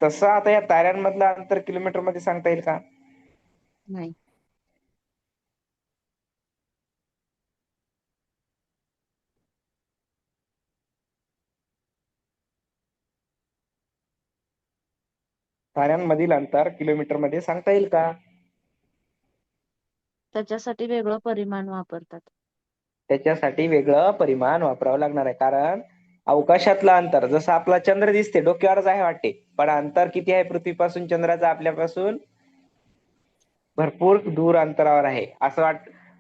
Speaker 1: तसं आता या ताऱ्यांमधलं अंतर किलोमीटर मध्ये सांगता येईल का?
Speaker 3: नाही.
Speaker 1: ताऱ्यांमधील अंतर किलोमीटर मध्ये सांगता येईल का?
Speaker 3: त्याच्यासाठी वेगळं परिमाण वापरतात.
Speaker 1: त्याच्यासाठी वेगळं परिमाण वापरावं लागणार आहे. कारण अवकाशातलं अंतर, जसं आपला चंद्र दिसते डोक्यावरच आहे वाटते, पण अंतर किती आहे पृथ्वीपासून चंद्राचं आपल्यापासून? भरपूर दूर अंतरावर आहे.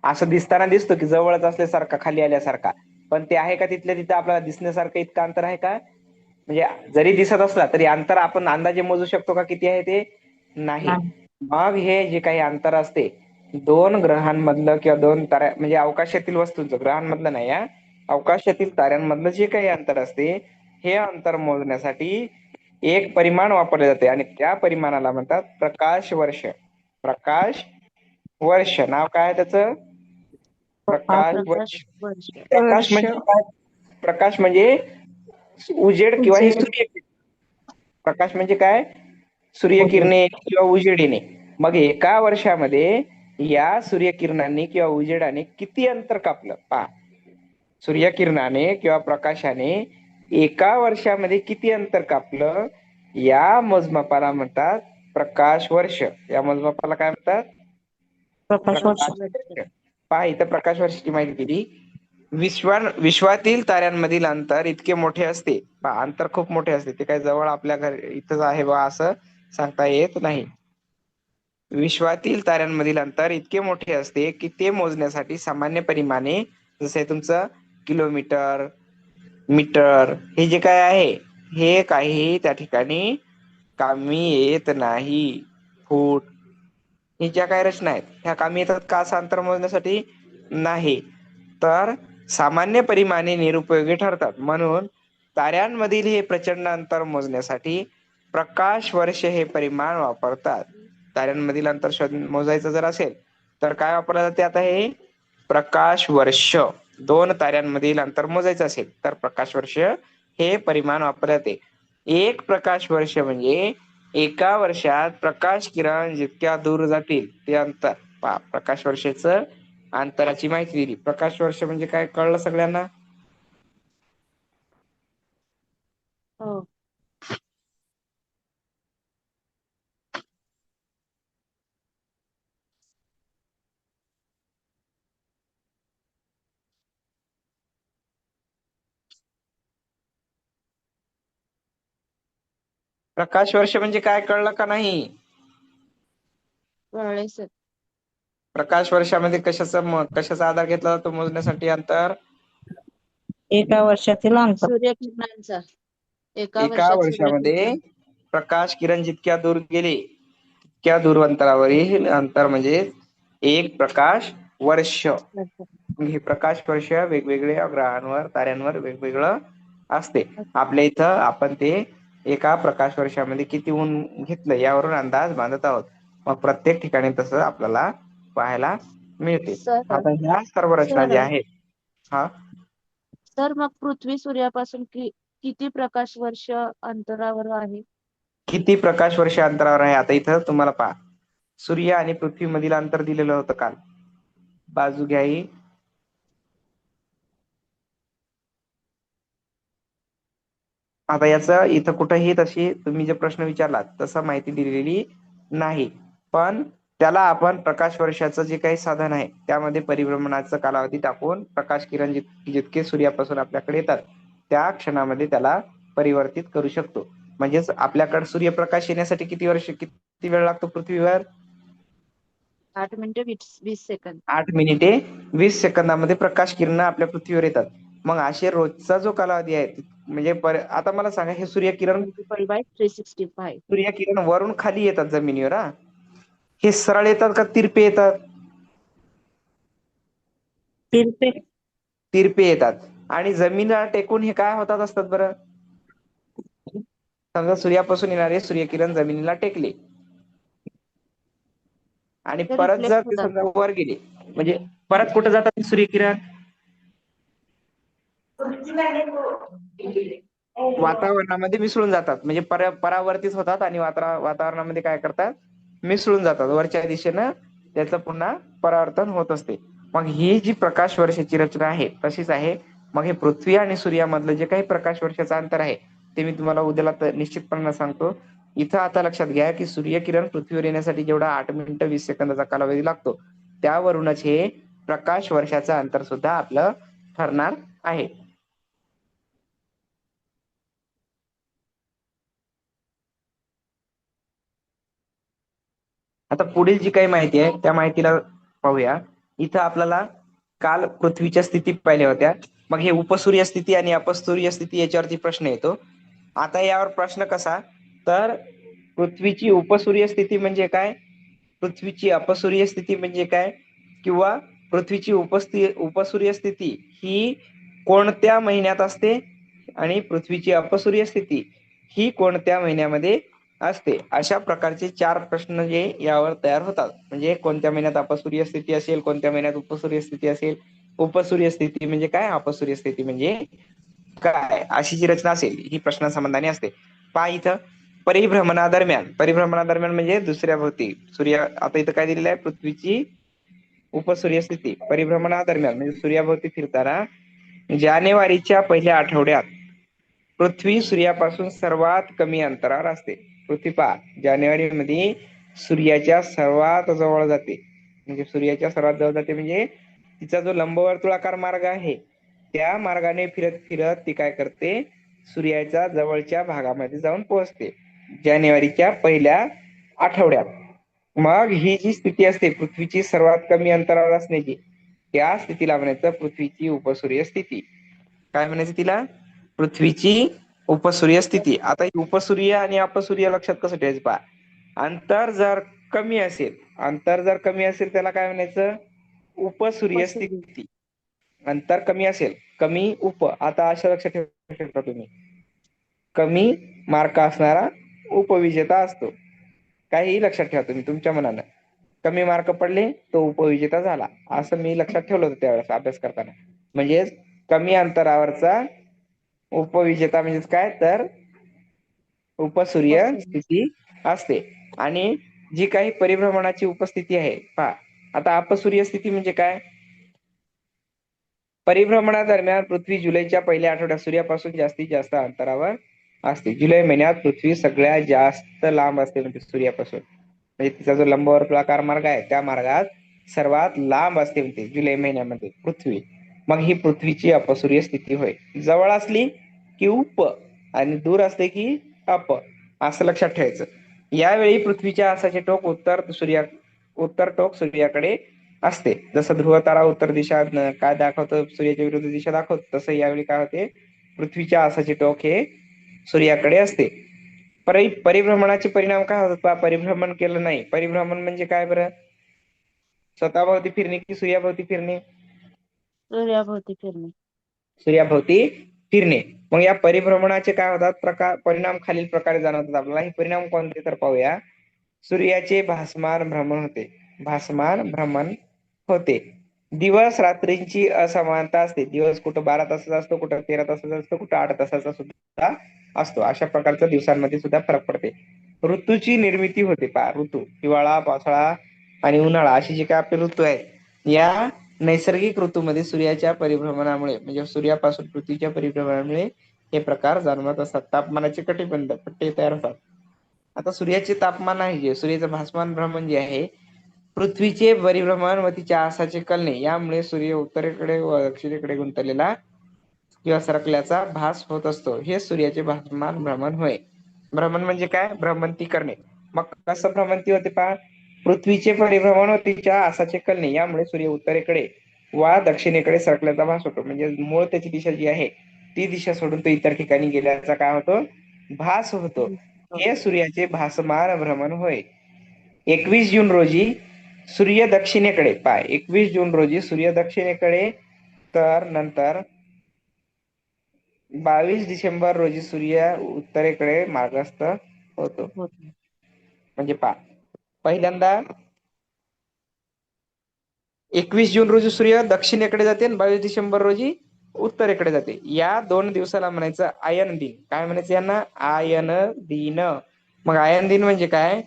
Speaker 1: असं दिसताना दिसतो की जवळच असल्यासारखा, खाली आल्यासारखा, पण ते आहे का तिथल्या तिथं आपल्याला दिसण्यासारखं इतकं अंतर आहे का? म्हणजे जरी दिसत असला तरी अंतर आपण अंदाजे मोजू शकतो का किती आहे ते? नाही. मग हे जे काही अंतर असते दोन ग्रहांमधलं किंवा दोन ताऱ्या, म्हणजे अवकाशातील वस्तूंचं, ग्रहांमधलं नाही, अवकाशातील ताऱ्यांमधलं जे काही अंतर असते, हे अंतर मोजण्यासाठी एक परिमाण वापरले जाते आणि त्या परिमाणाला म्हणतात प्रकाश वर्ष. प्रकाश वर्ष नाव काय आहे त्याचं? प्रकाश वर्ष.
Speaker 3: वर्ष.
Speaker 1: प्रकाश म्हणजे काय? प्रकाश म्हणजे उजेड किंवा ही सूर्यकिरणे. प्रकाश म्हणजे काय? सूर्यकिरणे किंवा उजेड येणे. मग एका वर्षामध्ये या सूर्यकिरणांनी किंवा उजेडाने किती अंतर कापलं पहा. सूर्यकिरणाने किंवा प्रकाशाने एका वर्षामध्ये किती अंतर कापलं, या मोजमापाला म्हणतात प्रकाश वर्ष. या मोजमापाला काय म्हणतात?
Speaker 3: प्रकाश वर्ष.
Speaker 1: प्रकाश वर्ष. पहा, इथं प्रकाश वर्षाची माहिती दिली. विश्वातील ताऱ्यांमधील अंतर इतके मोठे असते, पहा अंतर खूप मोठे असते, ते काय जवळ आपल्या घर इथंच आहे बा असं सांगता येत नाही. विश्वातील ताऱ्यांमधील अंतर इतके मोठे असते की ते मोजण्यासाठी सामान्य परिमाणे, जसे तुमचं किलोमीटर, मीटर, हे जे काय आहे हे काही त्या ठिकाणी कामी येत नाही. फूट, हे ज्या काही रचना आहेत ह्या कामी येतात का असं अंतर मोजण्यासाठी? नाही. तर सामान्य परिमाणे निरुपयोगी ठरतात. म्हणून ताऱ्यांमधील हे प्रचंड अंतर मोजण्यासाठी प्रकाश वर्ष हे परिमाण वापरतात. ताऱ्यांमधील अंतर मोजायचं जर असेल तर काय वापरलं जाते? आता हे प्रकाश वर्ष. दोन ताऱ्यांमधील अंतर मोजायचं असेल तर प्रकाश वर्ष हे परिमाण वापरले जाते. एक प्रकाश वर्ष म्हणजे एका वर्षात प्रकाश किरण जितक्या दूर जातील ते अंतर. पहा, प्रकाश वर्षाचं अंतराची माहिती दिली. प्रकाश वर्ष म्हणजे काय कळलं सगळ्यांना?
Speaker 3: हो.
Speaker 1: प्रकाश वर्ष म्हणजे काय कळलं का नाही?
Speaker 3: कळले सर.
Speaker 1: प्रकाश वर्षामध्ये कशाचा आधार घेतला जातो मोजण्यासाठी अंतर?
Speaker 4: एका वर्षातील अंतर.
Speaker 3: सूर्यकिरणांचा. एका
Speaker 1: एका
Speaker 3: वर्षात
Speaker 1: वर्षामध्ये
Speaker 3: सूर्यकिरण.
Speaker 1: प्रकाश किरण जितक्या दूर गेले तितक्या दूर अंतरावरील अंतर म्हणजे एक प्रकाश वर्ष. हे प्रकाश वर्ष वेगवेगळ्या ग्रहांवर ताऱ्यांवर वेगवेगळं असते. आपल्या इथं आपण ते एका प्रकाश वर्षामध्ये किती ऊन घेतलं यावरून अंदाज बांधत आहोत. मग प्रत्येक ठिकाणी तसं आपल्याला पाहायला मिळते.
Speaker 3: सर
Speaker 1: आता ह्या सर्व रचना ज्या
Speaker 3: सर
Speaker 1: आहेत, हा
Speaker 3: सर मग पृथ्वी सूर्यापासून किती प्रकाश वर्ष अंतरावर आहे?
Speaker 1: किती प्रकाश वर्ष अंतरावर आहे? आता इथं तुम्हाला पहा, सूर्य आणि पृथ्वी मधील अंतर दिलेलं होतं काल. बाजू घ्या ही. आता याचं इथं कुठेही तशी तुम्ही जे प्रश्न विचारलात तसं माहिती दिलेली नाही, पण त्याला आपण प्रकाश वर्षाचं जे काही साधन आहे त्यामध्ये परिभ्रमणाचा कालावधी टाकून प्रकाश किरण जितके सूर्यापासून आपल्याकडे येतात त्या क्षणामध्ये त्याला परिवर्तित करू शकतो. म्हणजेच आपल्याकडे सूर्यप्रकाश येण्यासाठी किती वेळ लागतो पृथ्वीवर?
Speaker 3: 8 मिनिटे 20 सेकंद.
Speaker 1: 8 मिनिटे 20 सेकंदामध्ये प्रकाश किरण आपल्या पृथ्वीवर येतात. मग असे रोजचा जो कालावधी आहे म्हणजे आता मला सांगा, हे सूर्यकिरण
Speaker 3: multiplied by 365.
Speaker 1: सूर्यकिरण वरून खाली येतात जमिनीवर, हा हे सरळ येतात का तिरपे येतात?
Speaker 4: तिरपे.
Speaker 1: तिरपे येतात. आणि जमिनीला टेकून हे काय होतात असतात बरं? समजा सूर्यापासून येणारे सूर्यकिरण जमिनीला टेकले आणि
Speaker 3: ते
Speaker 1: परत
Speaker 3: रिफ्लेक्ट
Speaker 1: जर ते
Speaker 3: होतात.
Speaker 1: समजा वर गेले, म्हणजे परत कुठे जातात सूर्यकिरण? वातावरणामध्ये मिसळून जातात. म्हणजे परावर्तित होतात आणि वातावरणामध्ये काय करतात? मिसळून जातात. वरच्या दिशेनं त्याचं पुन्हा परावर्तन होत असते. मग ही जी प्रकाश वर्षाची रचना आहे तशीच आहे. मग हे पृथ्वी आणि सूर्यामधलं जे काही प्रकाश वर्षाचं अंतर आहे ते मी तुम्हाला उद्याला निश्चितपणे सांगतो. इथं आता लक्षात घ्या की सूर्यकिरण पृथ्वीवर येण्यासाठी जेवढा 8 मिनिटं 20 सेकंदाचा कालावधी लागतो त्यावरूनच हे प्रकाश वर्षाचं अंतर सुद्धा आपलं ठरणार आहे. आता पुढील जी काही माहिती आहे त्या माहितीला पाहूया. इथं आपल्याला काल पृथ्वीच्या स्थिती पाहिल्या होत्या. मग हे उपसूर्य स्थिती आणि अपसूर्य स्थिती याच्यावरती प्रश्न येतो. आता यावर प्रश्न कसा, तर पृथ्वीची उपसूर्य स्थिती म्हणजे काय, पृथ्वीची अपसूर्य स्थिती म्हणजे काय, किंवा पृथ्वीची उपसूर्य स्थिती ही कोणत्या महिन्यात असते आणि पृथ्वीची अपसूर्य स्थिती ही कोणत्या महिन्यामध्ये असते, अशा प्रकारचे 4 प्रश्न जे यावर तयार होतात. म्हणजे कोणत्या महिन्यात अपसूर्य स्थिती असेल, कोणत्या महिन्यात उपसूर्य स्थिती असेल, उपसूर्य स्थिती म्हणजे काय, अपसूर्य स्थिती म्हणजे काय, अशी जी रचना असेल ही प्रश्नासंबंधाने असते. पहा इथं परिभ्रमणादरम्यान म्हणजे दुसऱ्या भोवती सूर्य, आता इथं काय दिलेलं आहे, पृथ्वीची उपसूर्य स्थिती परिभ्रमणादरम्यान म्हणजे सूर्याभोवती फिरताना जानेवारीच्या पहिल्या आठवड्यात पृथ्वी सूर्यापासून सर्वात कमी अंतरावर असते. पृथ्वी पहा जानेवारी मध्ये सूर्याच्या सर्वात जवळ जाते. म्हणजे सूर्याच्या सर्वात जवळ जाते म्हणजे तिचा जो लंबवर्तुळाकार मार्ग आहे त्या मार्गाने फिरत फिरत ती काय करते, सूर्याच्या जवळच्या भागामध्ये जाऊन पोहोचते जानेवारीच्या पहिल्या आठवड्यात. मग ही जी स्थिती असते पृथ्वीची सर्वात कमी अंतरावर असण्याची, त्या स्थितीला म्हणायचं पृथ्वीची उपसूर्य स्थिती. काय म्हणायचं तिला, पृथ्वीची उपसूर्य स्थिती. आता उपसूर्य आणि अपसूर्य लक्षात कसं ठेवायचं पहा, अंतर जर कमी असेल त्याला काय म्हणायचं, उपसूर्य
Speaker 3: उपसूर्य.
Speaker 1: स्थिती. अंतर कमी असेल, कमी उप, आता अशा लक्षात ठेवू शकता तुम्ही, कमी मार्क असणारा उपविजेता असतो. काहीही लक्षात ठेवा तुम्ही तुमच्या मनानं, कमी मार्क पडले तो उपविजेता झाला, असं मी लक्षात ठेवलं होतं त्यावेळेस अभ्यास करताना. म्हणजेच कमी अंतरावरचा उपविजेता म्हणजेच काय, तर उपसूर्य
Speaker 3: उपसूर्य.
Speaker 1: स्थिती असते. आणि जी काही परिभ्रमणाची उपस्थिती आहे पहा, आता अपसूर्य स्थिती म्हणजे काय, परिभ्रमणादरम्यान पृथ्वी जुलैच्या पहिल्या आठवड्यात सूर्यापासून जास्तीत जास्त अंतरावर असते. जुलै महिन्यात पृथ्वी सगळ्यात जास्त लांब असते म्हणजे सूर्यापासून. म्हणजे तिचा जो लंबवर्तुळाकार मार्ग आहे त्या मार्गात सर्वात लांब असते म्हणते जुलै महिन्यामध्ये पृथ्वी. मग ही पृथ्वीची अपसूर्य स्थिती होय. जवळ असली की उप आणि दूर असले की अप, असं लक्षात ठेवायचं. यावेळी पृथ्वीच्या आसाचे टोक उत्तर टोक सूर्याकडे असते. जसं ध्रुव तारा उत्तर दिशा काय दाखवतो, सूर्याच्या विरुद्ध दिशा दाखवतो, तसं यावेळी काय होते, पृथ्वीच्या आसाचे टोक हे सूर्याकडे असते. परिभ्रमणाचे परिणाम काय होतात? परिभ्रमण केलं नाही. परिभ्रमण म्हणजे काय बरं? स्वतःभोवती फिरणे की सूर्याभोवती फिरणे?
Speaker 3: सूर्याभोवती फिरणे.
Speaker 1: सूर्याभोवती फिरणे. मग या परिभ्रमणाचे काय होतात परिणाम खालील प्रकारे जाणवतात आपल्याला. हे परिणाम कोणते तर पाहूया. सूर्याचे भासमान भ्रमण होते. भासमान भ्रमण होते. दिवस रात्रींची असमानता असते. दिवस कुठं 12 तासाचा असतो, कुठं 13 तासाचा असतो, कुठं 8 तासाचा सुद्धा असतो. अशा प्रकारचा दिवसांमध्ये सुद्धा फरक पडते. ऋतूची निर्मिती होते. ऋतू हिवाळा, पावसाळा आणि उन्हाळा असे जे काय आपले ऋतू आहेत, या नैसर्गिक ऋतूमध्ये सूर्याच्या परिभ्रमणामुळे म्हणजे सूर्यापासून पृथ्वीच्या परिभ्रमणामुळे हे प्रकार जाणवत असतात. तापमानाचे कटिबंध पट्टे तयार होतात. आता सूर्याचे तापमान आहे, जे सूर्याचं भासमान भ्रमण जे आहे, पृथ्वीचे परिभ्रमण व तिच्या आसाचे कलने यामुळे सूर्य उत्तरेकडे व दक्षिणेकडे गुंतलेला किंवा सरकल्याचा भास होत असतो. हे सूर्याचे भासमान भ्रमण होय. भ्रमण म्हणजे काय? भ्रमंती करणे. मग कसं भ्रमंती होते पृथ्वीचे परिभ्रमण व तिच्या आसाचे कलने यामुळे सूर्य उत्तरेकडे वा दक्षिणेकडे सरकल्याचा भास होतो. म्हणजे मूळ त्याची दिशा जी आहे ती दिशा सोडून तो इतर ठिकाणी गेल्याचा काय होतो? भास होतो. हे सूर्याचे भासमान भ्रमण होय. 21 जून रोजी सूर्य दक्षिणेकडे 21 जून रोजी सूर्य दक्षिणेकडे, तर नंतर 22 डिसेंबर रोजी सूर्य उत्तरेकडे मार्गस्थ होतो. म्हणजे पहिल्यांदा 21 जून रोजी सूर्य दक्षिणेकडे जाते आणि 22 डिसेंबर रोजी उत्तरेकडे जाते. या 2 दिवसाला म्हणायचं आयन दिन. काय म्हणायचं यांना? आयन दिन. मग आयन दिन म्हणजे काय?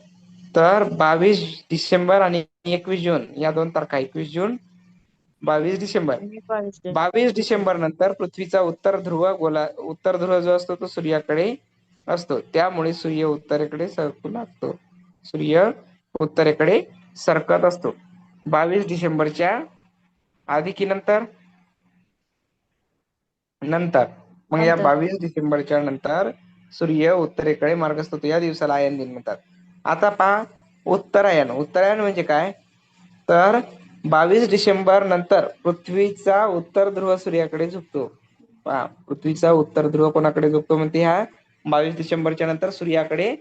Speaker 1: तर 22 डिसेंबर आणि 21 जून या 2 तारखा, 21 जून 22 डिसेंबर. 22 डिसेंबर नंतर पृथ्वीचा उत्तर ध्रुव जो असतो तो सूर्याकडे असतो. त्यामुळे सूर्य उत्तरेकडे सरकू लागतो. सूर्य उत्तरेकडे सरकत असतो. 22 डिसेंबरच्या आधी की नंतर? नंतर. मग या 22 डिसेंबरच्या नंतर सूर्य उत्तरेकडे मार्गस्थ होतो. या दिवसाला आयन दिन म्हणतात. आता उत्तरायण. उत्तरायण म्हणजे काय? तर 22 डिसेंबर नंतर पृथ्वीचा उत्तर ध्रुव सूर्याकडे झुकतो. पृथ्वीचा उत्तर ध्रुव कोणाकडे झुकतो म्हणते? ह्या 22 डिसेंबरच्या नंतर सूर्याकडे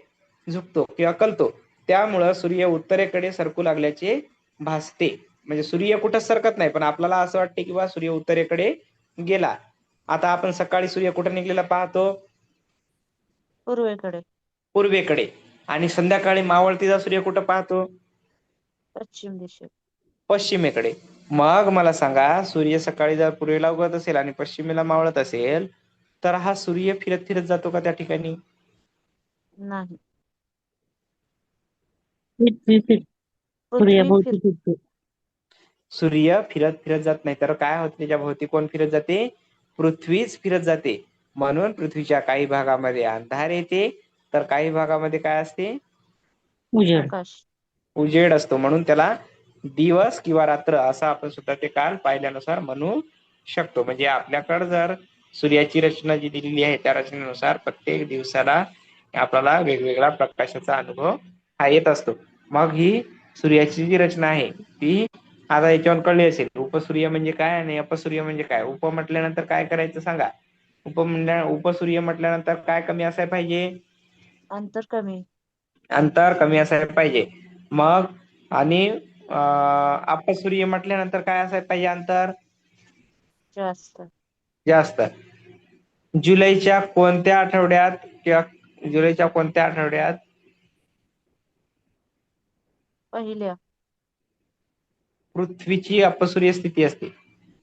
Speaker 1: झुकतो किंवा कलतो. त्यामुळं सूर्य उत्तरेकडे सरकू लागल्याचे भासते. म्हणजे सूर्य कुठं सरकत नाही, पण आपल्याला असं वाटते की बा सूर्य उत्तरेकडे गेला. आता आपण सकाळी सूर्य कुठं निघलेला पाहतो? पूर्वेकडे. आणि संध्याकाळी मावळतीचा सूर्य कुठं पाहतो?
Speaker 3: पश्चिम दिशेत.
Speaker 1: पश्चिमेकडे. मग मला सांगा, सूर्य सकाळी जर पूर्वेला उगवत असेल आणि पश्चिमेला मावळत असेल, तर हा सूर्य फिरत फिरत जातो का त्या ठिकाणी?
Speaker 3: नाही.
Speaker 4: सूर्याभोवती फिरतो.
Speaker 1: सूर्य फिरत फिरत जात नाही, तर काय होत? त्याच्या भोवती कोण फिरत जाते? पृथ्वीच फिरत जाते. म्हणून पृथ्वीच्या काही भागामध्ये अंधार येते, तर काही भागामध्ये काय असते? उजेड असतो. म्हणून त्याला दिवस किंवा रात्र असं आपण सुद्धा ते काल पाहिल्यानुसार म्हणू शकतो. म्हणजे आपल्याकडे जर सूर्याची रचना जी दिलेली आहे त्या रचनेनुसार प्रत्येक दिवसाला आपल्याला वेगवेगळ्या प्रकाशाचा अनुभव हा येत असतो. मग ही सूर्याची जी रचना आहे ती आता याच्यावर कळली असेल. उपसूर्य म्हणजे काय आणि अपसूर्य म्हणजे काय. उप म्हटल्यानंतर काय करायचं सांगा? उपसूर्य म्हटल्यानंतर काय कमी असायला पाहिजे? अंतर कमी असायला पाहिजे. मग आणि अपसूर्य म्हटल्यानंतर काय असायला पाहिजे? अंतर जास्त. जुलैच्या कोणत्या आठवड्यात किंवा जुलैच्या कोणत्या आठवड्यात?
Speaker 3: पहिल्या.
Speaker 1: पृथ्वीची अपसूर्य स्थिती असते.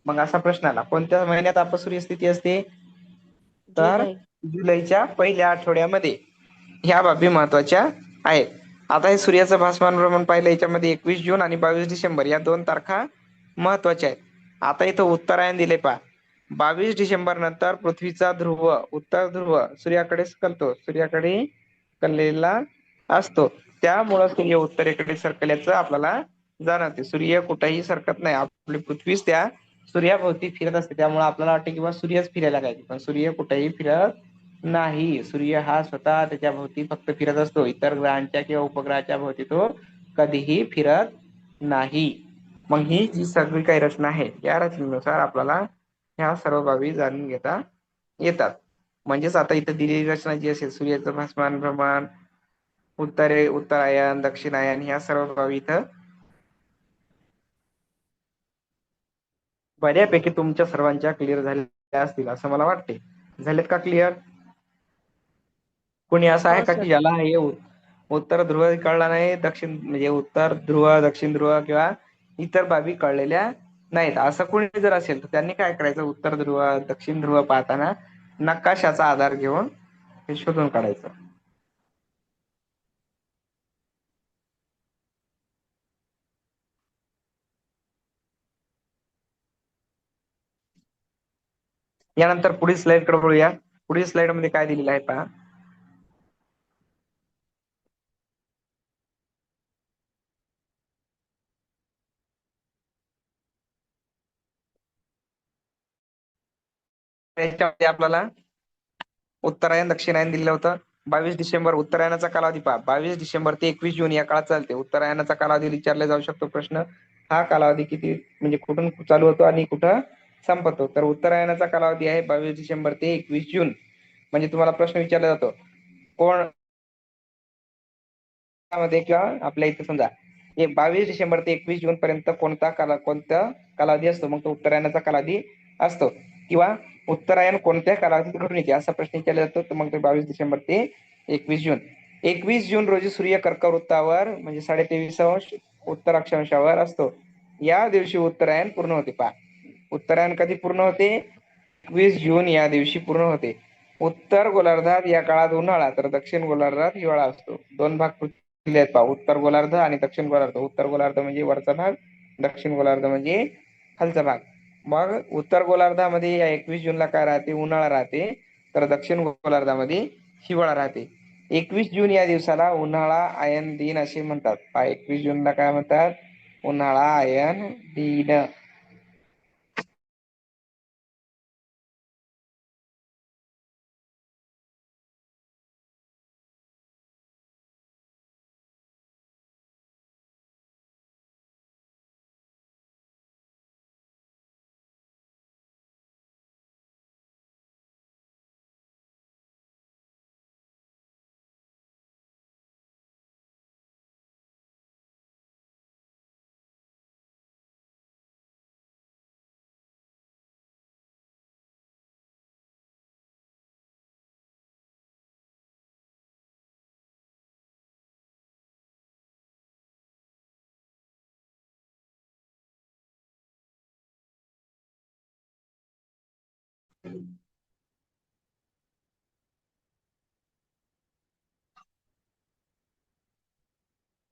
Speaker 1: मग असा प्रश्न आला, कोणत्या महिन्यात अपसूर्य स्थिती असते? तर जुलैच्या पहिल्या आठवड्यामध्ये. ह्या बाबी महत्वाच्या आहेत. आता हे सूर्याचं भासमान भ्रमण पाहिलं, याच्यामध्ये 21 जून आणि 22 डिसेंबर या 2 तारखा महत्वाच्या आहेत. आता इथं उत्तरायण दिले 22 डिसेंबर नंतर पृथ्वीचा ध्रुव उत्तर ध्रुव सूर्याकडेच कलतो, सूर्याकडे कललेला असतो. त्यामुळं सूर्य उत्तरेकडे सरकल्याचं आपल्याला जाणवते. सूर्य कुठेही सरकत नाही, आपली पृथ्वीच त्या सूर्याभोवती फिरत असते. त्यामुळे आपल्याला वाटते की बा सूर्यच फिरायला काय, पण सूर्य कुठेही फिरत नाही. सूर्य हा स्वतः त्याच्या भोवती फक्त फिरत असतो. इतर ग्रहांच्या किंवा उपग्रहाच्या भोवती तो कधीही फिरत नाही. मग ही जी सगळी काही रचना आहे, या रचनेनुसार आपल्याला ह्या सर्व बाबी जाणून घेता येतात. म्हणजेच आता इथे दिलेली रचना जी असेल, सूर्याचं भासमान, भ्रमण, उत्तरायण, दक्षिणायन, ह्या सर्व बाबी इथं बऱ्यापैकी तुमच्या सर्वांच्या क्लिअर झालेल्या असतील असं मला वाटते. झालेत का क्लिअर? कोणी असं आहे
Speaker 3: हो
Speaker 1: का
Speaker 3: सर.
Speaker 1: की ज्याला हे उत्तर ध्रुव कळला नाही, दक्षिण म्हणजे उत्तर ध्रुव, दक्षिण ध्रुव किंवा इतर बाबी कळलेल्या नाहीत, असं कोणी जर असेल तर त्यांनी काय करायचं, उत्तर ध्रुव, दक्षिण ध्रुव पाहताना नकाशाचा आधार घेऊन हे शोधून काढायचं. यानंतर पुढील स्लाइड कडे वळूया. पुढील स्लाइड मध्ये काय दिलेलं आहे पहा. त्याच्यामध्ये आपल्याला उत्तरायण, दक्षिणायन दिलेलं होतं. 22 डिसेंबर उत्तरायणाचा कालावधी पहा. 22 डिसेंबर ते 21 जून या काळात चालते. उत्तरायणाचा कालावधी विचारला जाऊ शकतो प्रश्न. हा कालावधी किती म्हणजे कुठून चालू होतो आणि कुठं संपतो? तर उत्तरायणाचा कालावधी आहे 22 डिसेंबर ते 21 जून. म्हणजे तुम्हाला प्रश्न विचारला जातो कोण मध्ये किंवा आपल्या इथे समजा 22 डिसेंबर ते 21 जून पर्यंत कोणता कालावधी असतो? मग तो उत्तरायणाचा कालावधी असतो. किंवा उत्तरायण कोणत्या कालावधीत घडून येते असा प्रश्न विचारला जातो. तर मग ते 22 डिसेंबर ते 21 जून. 21 जून रोजी सूर्य कर्कवृत्तावर म्हणजे 23.5 उत्तर अक्षांशावर असतो. या दिवशी उत्तरायण पूर्ण होते. पहा, उत्तरायण कधी पूर्ण होते? 21 जून या दिवशी पूर्ण होते. उत्तर गोलार्धात या काळात उन्हाळा तर दक्षिण गोलार्धात हिवाळा असतो. दोन भाग दिले आहेत पहा, उत्तर गोलार्ध आणि दक्षिण गोलार्ध. उत्तर गोलार्ध म्हणजे वरचा भाग, दक्षिण गोलार्ध म्हणजे खालचा भाग. मग उत्तर गोलार्धामध्ये या 21 जूनला काय राहते? उन्हाळा राहते. तर दक्षिण गोलार्धामध्ये हिवाळा राहते. 21 जून या दिवसाला उन्हाळा आयन दिन असे म्हणतात. 21 जूनला काय म्हणतात? उन्हाळा आयन दिन.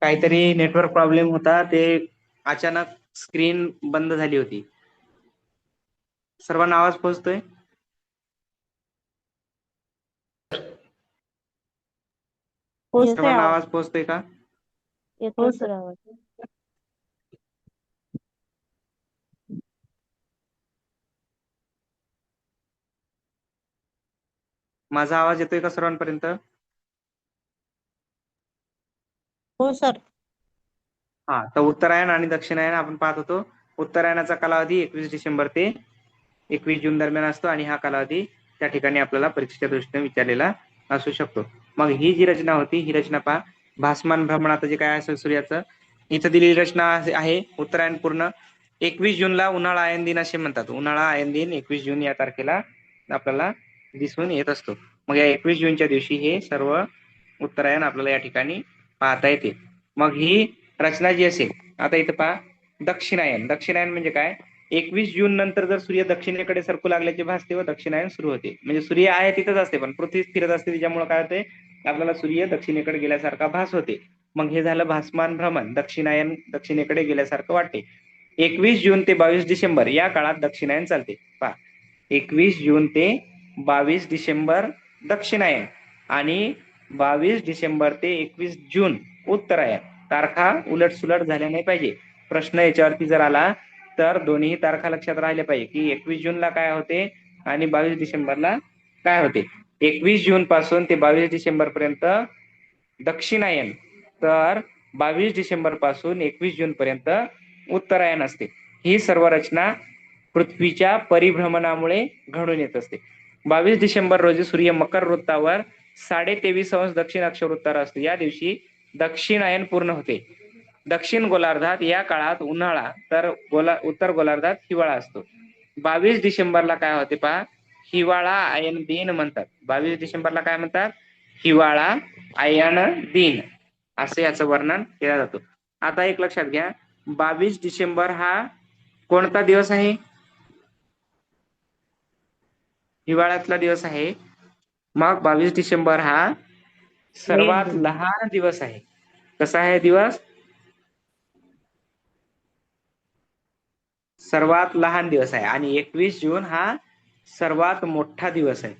Speaker 1: काहीतरी नेटवर्क प्रॉब्लेम होता, ते अचानक स्क्रीन बंद झाली होती. सर्वांना आवाज पोहोचतोय?
Speaker 4: पोचते
Speaker 1: सर्वांना
Speaker 4: आवाज.
Speaker 1: आवाज पोहोचतोय का?
Speaker 3: येतोय सर आवाज.
Speaker 1: माझा आवाज येतोय का सर्वांपर्यंत?
Speaker 4: हो सर.
Speaker 1: हा, तर उत्तरायण आणि दक्षिणायन आपण पाहत होतो. उत्तरायणाचा कालावधी 21 डिसेंबर ते 21 जून दरम्यान असतो आणि हा कालावधी त्या ठिकाणी आपल्याला परीक्षेच्या दृष्टीने विचारलेला असू शकतो. मग ही जी रचना होती, ही रचना पहा. भासमान भ्रमणाचं जे काय असेल सूर्याचं, इथं दिलेली रचना आहे. उत्तरायण पूर्ण 21 जूनला उन्हाळा आयन दिन असे म्हणतात. उन्हाळा आयन दिन 21 जून या तारखेला आपल्याला दिसून येत असतो. मग या 21 जूनच्या दिवशी हे सर्व उत्तरायण आपल्याला या ठिकाणी पाहता येते. मग ही रचना जी असेल, आता इथं पहा दक्षिणायन. दक्षिणायन म्हणजे काय? 21 जून नंतर जर सूर्य दक्षिणेकडे सरकू लागल्याचे भासते व दक्षिणायन सुरू होते. म्हणजे सूर्य आहे तिथंच असते पण पृथ्वी फिरत असते, त्याच्यामुळे काय होते? आपल्याला सूर्य दक्षिणेकडे गेल्यासारखा भास होते. मग हे झालं भासमान भ्रमण. दक्षिणायन दक्षिणेकडे गेल्यासारखं वाटते. 21 जून ते 22 डिसेंबर या काळात दक्षिणायन चालते. पहा, 21 जून ते 22 डिसेंबर दक्षिणायन आणि 22 डिसेंबर ते 21 जून उत्तरायण. तारखा उलटसुलट झाल्या नाही पाहिजे. प्रश्न याच्यावरती जर आला तर दोन्ही तारखा लक्षात राहिल्या पाहिजे की 21 जूनला काय होते आणि 22 डिसेंबरला काय होते. 21 जून पासून ते 22 डिसेंबर पर्यंत दक्षिणायन, तर 22 डिसेंबर पासून 21 जून पर्यंत उत्तरायण असते. ही सर्व रचना पृथ्वीच्या परिभ्रमणामुळे घडून येत असते. 22 डिसेंबर रोजी सूर्य मकर वृत्तावर 23.5 दक्षिण अक्षवृत्तावर असतो. या दिवशी दक्षिणायन पूर्ण होते. दक्षिण गोलार्धात या काळात उन्हाळा तर उत्तर गोलार्धात हिवाळा असतो. 22 डिसेंबरला काय होते पहा, हिवाळा आयन दिन म्हणतात. 22 डिसेंबरला काय म्हणतात, हिवाळा आयन दिन असे याचं वर्णन केलं जातो. आता एक लक्षात घ्या, 22 डिसेंबर हा कोणता दिवस आहे, हिवाळ्यातला दिवस आहे. मग 22 डिसेंबर हा सर्वात लहान दिवस आहे. कसा आहे दिवस, सर्वात लहान दिवस आहे. आणि 21 जून हा सर्वात मोठा दिवस आहे.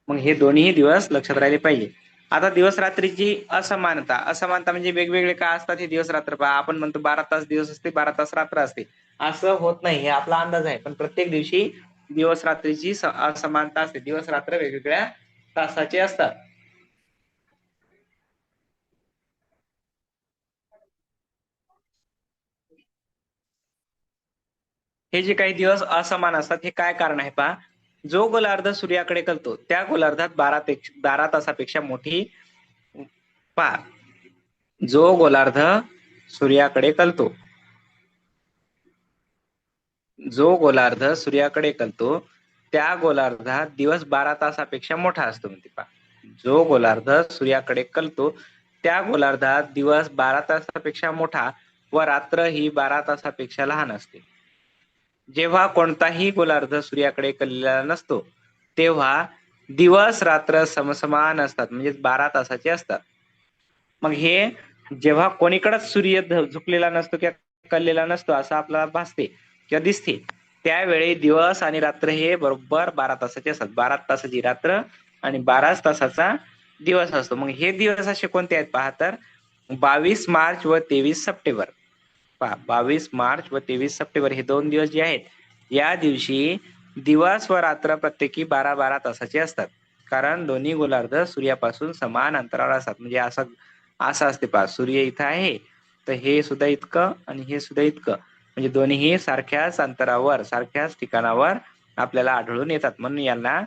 Speaker 1: मग हे दोन्ही दिवस लक्षात राहिले पाहिजे. आता दिवस रात्रीची असमानता म्हणजे वेगवेगळे का असतात हे दिवस रात्र पहा. आपण म्हणतो 12 तास दिवस असते, 12 तास रात्र असते. असं होत नाही, हे आपला अंदाज आहे. पण प्रत्येक दिवशी दिवस रात्रीची असमानता असते. दिवस रात्र वेगवेगळ्या तासाचे असतात. हे जे काही दिवस असमान असतात हे काय कारण आहे पहा. जो गोलार्ध सूर्याकडे कलतो त्या गोलार्धात 12 तासापेक्षा मोठी पहा. जो गोलार्ध सूर्याकडे कलतो, जो गोलार्ध सूर्याकडे कलतो त्या गोलार्धात दिवस 12 तासापेक्षा मोठा असतो. म्हणते पहा, जो गोलार्ध सूर्याकडे कलतो त्या गोलार्धात दिवस 12 तासापेक्षा मोठा व रात्र ही 12 तासापेक्षा लहान असते. जेव्हा कोणताही गोलार्ध सूर्याकडे कललेला नसतो तेव्हा दिवस रात्र समसमान असतात, म्हणजे 12 तासाचे असतात. मग हे जेव्हा कोणीकडेच सूर्य झुकलेला नसतो किंवा कललेला नसतो असं आपल्याला भासते किंवा दिसते, त्यावेळी दिवस आणि रात्र हे बरोबर 12 तासाचे असतात. 12 तासाची रात्र आणि 12 तासाचा दिवस असतो. मग हे दिवस असे कोणते आहेत पहा, तर 22 मार्च व 23 सप्टेंबर. 22 मार्च व 23 सप्टेंबर हे दोन दिवस जे आहेत, या दिवशी दिवस व रात्र प्रत्येकी 12-12 तासाचे असतात. कारण दोन्ही गोलार्ध सूर्यापासून समान अंतरावर असतात. म्हणजे असं असते पहा, सूर्य इथं आहे तर हे सुद्धा इतकं आणि हे सुद्धा इतकं, म्हणजे दोन्ही सारख्याच अंतरावर सारख्याच ठिकाणावर आपल्याला आढळून येतात. म्हणून यांना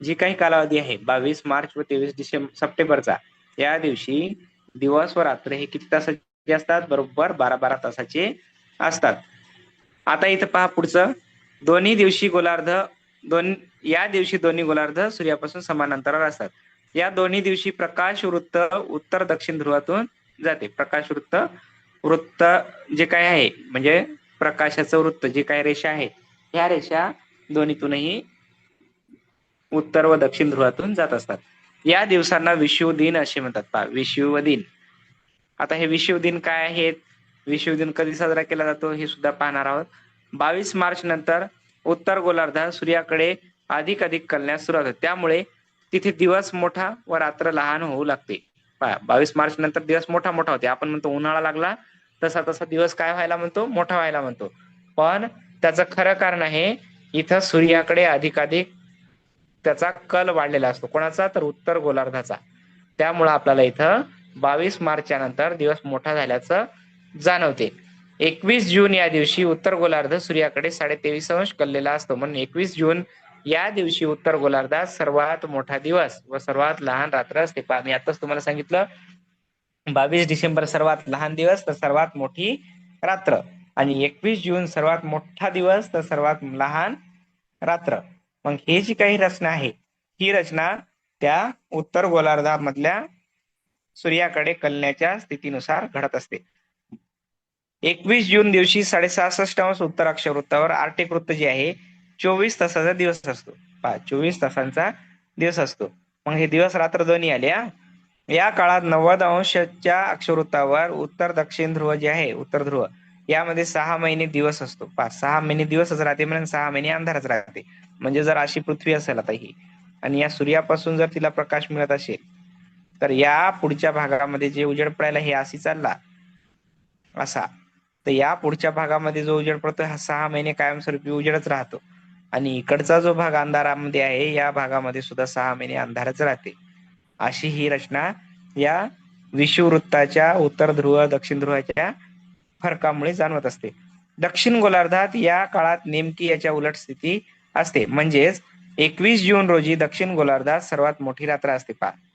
Speaker 1: जी काही कालावधी आहे 22 मार्च व 23 सप्टेंबरचा, या दिवशी दिवस व रात्र हे किती तासाचे असतात, बरोबर 12-12 तासाचे असतात. आता इथं पहा पुढचं, या दिवशी दोन्ही गोलार्ध सूर्यापासून समान अंतरावर असतात. या दोन्ही दिवशी प्रकाश वृत्त उत्तर दक्षिण ध्रुवातून जाते. प्रकाश वृत्त जे काय आहे म्हणजे प्रकाशाचं वृत्त जे काही रेषा आहे, ह्या रेषा दोन्हीतूनही उत्तर व दक्षिण ध्रुवातून जात असतात. या दिवसांना विषुव दिन असे म्हणतात पहा, विषुव दिन. आता हे विषुव दिन काय आहेत, विषुव दिन कधी साजरा केला जातो हे सुद्धा पाहणार आहोत. 22 मार्च नंतर उत्तर गोलार्धात सूर्याकडे अधिक कलण्यास सुरुवात होते, त्यामुळे तिथे दिवस मोठा व रात्र लहान होऊ लागते. 22 मार्च नंतर दिवस मोठा होते. आपण म्हणतो उन्हाळा लागला तसा तसा दिवस काय व्हायला म्हणतो, मोठा व्हायला म्हणतो. पण त्याचं खरं कारण आहे, इथं सूर्याकडे अधिक त्याचा कल वाढलेला असतो. कोणाचा, तर उत्तर गोलार्धाचा. त्यामुळे आपल्याला इथं 22 मार्चच्या नंतर दिवस मोठा झाल्याचं जाणवते. 21 जून या दिवशी उत्तर गोलार्ध सूर्याकडे 23.5 कललेला असतो. म्हणून 21 जून या दिवशी उत्तर गोलार्धात सर्वात मोठा दिवस व सर्वात लहान रात्र असते. मी आताच तुम्हाला सांगितलं, 22 डिसेंबर सर्वात लहान दिवस तर सर्वात मोठी रात्र, आणि 21 जून सर्वात मोठा दिवस तर सर्वात लहान रात्र. मग हे जी काही रचना आहे, ही रचना त्या उत्तर गोलार्धामधल्या सूर्याकडे कलण्याच्या स्थितीनुसार घडत असते. 21 जून दिवशी 66.5 उत्तर अक्षवृत्तावर आर्टिक वृत्त जे आहे 24 तासाचा दिवस असतो. 24 तासांचा दिवस असतो. मग हे दिवस रात्र दोन्ही आले. या काळात 90 अंशाच्या अक्षवृत्तावर उत्तर दक्षिण ध्रुव जे आहे, उत्तर ध्रुव, यामध्ये 6 महिने दिवस असतो. 6 महिने दिवसच राहते म्हणून 6 महिने अंधारच राहते. म्हणजे जर अशी पृथ्वी असेल आता ही, आणि या सूर्यापासून जर तिला प्रकाश मिळत असेल, तर या पुढच्या भागामध्ये जे उजेड पडायला हे अशी चालला असा, तर या पुढच्या भागामध्ये जो उजेड पडतो हा 6 महिने कायमस्वरूपी उजेडच राहतो. आणि इकडचा जो भाग अंधारामध्ये आहे या भागामध्ये सुद्धा 6 महिने अंधारच राहते. अशी ही रचना या विषुववृत्ताच्या उत्तर ध्रुव दक्षिण ध्रुवाच्या फरकामुळे जाणवत असते. दक्षिण गोलार्धात या काळात नेमकी याच्या उलट स्थिती असते. म्हणजेच 21 जून रोजी दक्षिण गोलार्धात सर्वात मोठी रात्र असते.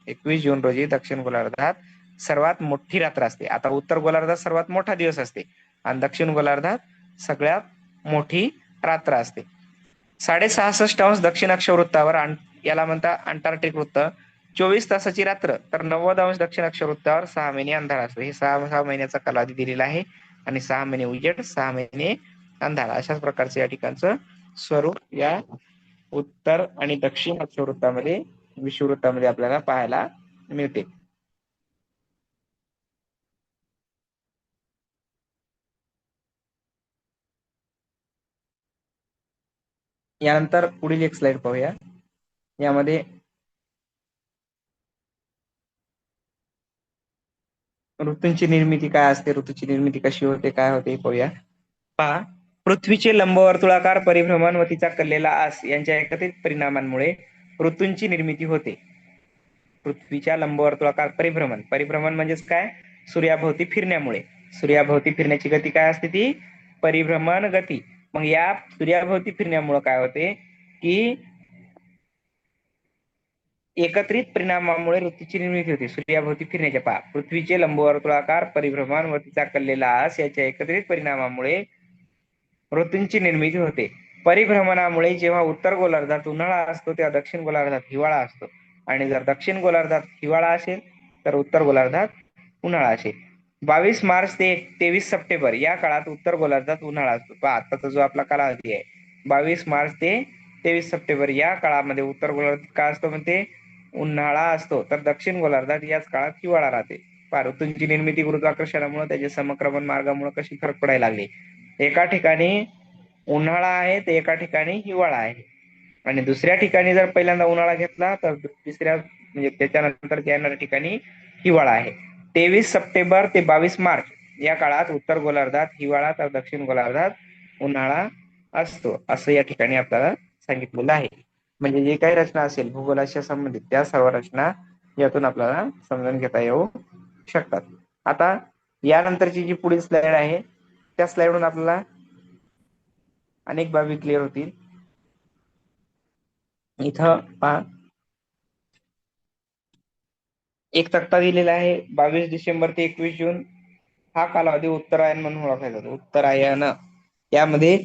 Speaker 1: 21 जून रोजी दक्षिण गोलार्धात सर्वात मोठी रात्र असते. आता उत्तर गोलार्धात सर्वात मोठा दिवस असते आणि दक्षिण गोलार्धात सगळ्यात मोठी रात्र असते. 66.5 अंश दक्षिण अक्षवृत्तावर याला म्हणतात अंटार्क्टिक वृत्त 24 तासाची रात्र, तर 90 अंश दक्षिण अक्षवृत्तावर 6 महिने अंधार असतो. हे 6 महिन्याचा कालावधी दिलेला आहे आणि 6 महिने उजेड 6 महिने अंधार अशाच प्रकारचं या ठिकाणचं स्वरूप या उत्तर आणि दक्षिण अक्षवृत्तामध्ये विषुववृत्तामध्ये आपल्याला पाहायला मिळते. यानंतर पुढील एक स्लाइड पाहूया. यामध्ये ऋतूंची निर्मिती काय असते, ऋतूची निर्मिती कशी होते, काय होते पाहूया. पहा, पृथ्वीचे लंबवर्तुळाकार परिभ्रमण व तिचा कललेला आस यांच्या एकत्रित परिणामांमुळे ऋतूंची निर्मिती होते. पृथ्वीच्या लंबवर्तुळाकार परिभ्रमण, परिभ्रमण म्हणजेच काय, सूर्याभोवती फिरण्यामुळे. सूर्याभोवती फिरण्याची गती काय असते, ती परिभ्रमण गती. मग या सूर्याभोवती फिरण्यामुळे काय होते की एकत्रित परिणामामुळे ऋतूची निर्मिती होते. सूर्याभोवती फिरण्याच्या पहा, पृथ्वीचे लंबवर्तुळाकार परिभ्रमण व तिचा कललेला आस याच्या एकत्रित परिणामामुळे ऋतूंची निर्मिती होते. परिभ्रमणामुळे जेव्हा उत्तर गोलार्धात उन्हाळा असतो तेव्हा दक्षिण गोलार्धात हिवाळा असतो, आणि जर दक्षिण गोलार्धात हिवाळा असेल तर उत्तर गोलार्धात उन्हाळा असेल. 22 मार्च ते 23 सप्टेंबर या काळात उत्तर गोलार्धात उन्हाळा असतो. पहा, आताचा जो आपला कालावधी आहे 22 मार्च ते 23 सप्टेंबर या काळामध्ये उत्तर गोलार्धात काय असतो म्हणते, उन्हाळा असतो, तर दक्षिण गोलार्धात याच काळात हिवाळा राहते. पहा, ऋतूंची निर्मिती गुरुत्वाकर्षणामुळे त्याच्या समक्रमण मार्गामुळे कशी फरक पडायला लागली. एका ठिकाणी उन्हाळा आहे तर एका ठिकाणी हिवाळा आहे, आणि दुसऱ्या ठिकाणी जर पहिल्यांदा उन्हाळा घेतला तर तिसऱ्या म्हणजे त्याच्यानंतर येणाऱ्या ठिकाणी हिवाळा आहे. 23 सप्टेंबर ते 22 मार्च या काळात उत्तर गोलार्धात हिवाळा तर दक्षिण गोलार्धात उन्हाळा असतो, असं या ठिकाणी आपल्याला सांगितलेलं आहे. म्हणजे जे काही रचना असेल भूगोलाशी संबंधित त्या सर्व रचना यातून आपल्याला समजून घेता येऊ शकतात. आता यानंतरची जी पुढील स्लाइड आहे त्या स्लाइडवरून आपल्याला अनेक बाबी क्लिअर होतील. इथं पहा, एक तक्ता दिलेला आहे. 22 डिसेंबर ते 21 जून हा कालावधी उत्तरायण म्हणून ओळखला जातो. उत्तरायण यामध्ये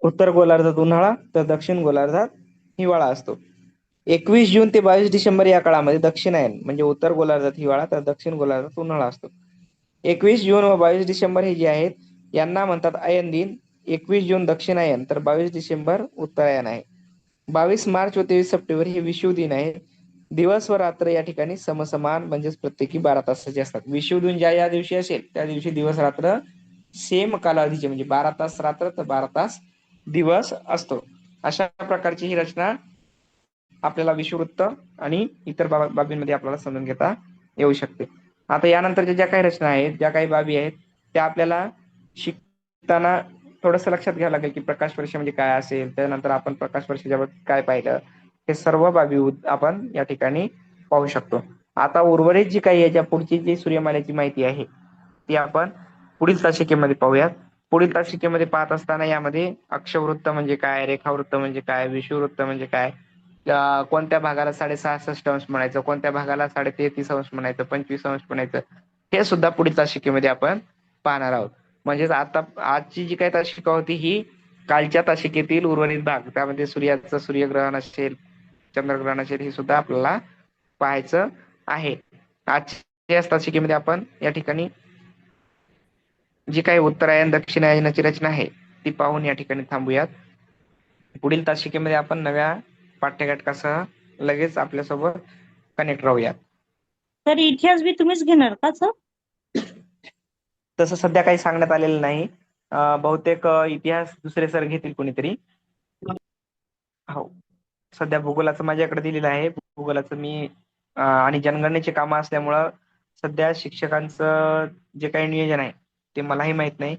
Speaker 1: उत्तर गोलार्धात उन्हाळा तर दक्षिण गोलार्धात हिवाळा असतो. 21 जून ते 22 डिसेंबर या काळामध्ये दक्षिणायन म्हणजे उत्तर गोलार्धात हिवाळा तर दक्षिण गोलार्धात उन्हाळा असतो. 21 जून व 22 डिसेंबर हे जे आहेत यांना म्हणतात अयन दिन. 21 जून दक्षिणायन तर 22 डिसेंबर उत्तरायण आहे. 22 मार्च व 23 सप्टेंबर हे विषुव दिन आहे. दिवस व रात्र या ठिकाणी समसमान म्हणजेच प्रत्येकी 12 तासाचे असतात. विषुव दिन ज्या दिवशी असेल त्या दिवशी दिवस रात्र सेम कालावधीचे म्हणजे 12 तास रात्र तर 12 तास दिवस असतो. अशा प्रकारची ही रचना आपल्याला विषुववृत्त आणि इतर बाबींमध्ये आपल्याला समजून घेता येऊ शकते. आता यानंतरच्या ज्या काही रचना आहेत, ज्या काही बाबी आहेत त्या आपल्याला शिकताना थोडंसं लक्षात घ्यावं लागेल की प्रकाश वर्ष म्हणजे काय असेल, त्यानंतर आपण प्रकाश वर्षाच्या बाबतीत काय पाहिलं, हे सर्व बाबी आपण या ठिकाणी पाहू शकतो. आता उर्वरित जी काही याच्या पुढची जी सूर्यमालेची माहिती आहे ती आपण पुढील तासिकेमध्ये पाहूयात. पुढील तासिकेमध्ये पाहत असताना यामध्ये अक्षवृत्त म्हणजे काय, रेखावृत्त म्हणजे काय, विषुववृत्त म्हणजे काय, कोणत्या भागाला 66.5 अंश म्हणायचं, कोणत्या भागाला 33.5 अंश म्हणायचं, 25 अंश म्हणायचं, हे सुद्धा पुढील तासिकेमध्ये आपण पाहणार आहोत. म्हणजेच आता आजची जी काही तासिका होती ही कालच्या तासिकेतील उर्वरित भाग, त्यामध्ये सूर्याचं सूर्यग्रहण असेल, चंद्रग्रहण असेल, हे सुद्धा आपल्याला पाहायचं आहे. आजच्या तासिकेमध्ये आपण या ठिकाणी जी काही उत्तरायण दक्षिणायनाची रचना आहे ती पाहून या ठिकाणी थांबूयात. पुढील तासिकेमध्ये आपण नव्या पाठ्यघटकासह लगेच आपल्यासोबत कनेक्ट राहूयात.
Speaker 4: तर इतिहास बी तुम्हीच घेणार का सर?
Speaker 1: तसं सध्या काही सांगण्यात आलेलं नाही. बहुतेक इतिहास दुसरे सर घेतील कोणीतरी. हो. सध्या भूगोलाचं माझ्याकडे दिलेलं आहे. भूगोलाचं मी आणि जनगणनेची कामं असल्यामुळं सध्या शिक्षकांचं जे काही नियोजन आहे ते मलाही माहित नाही.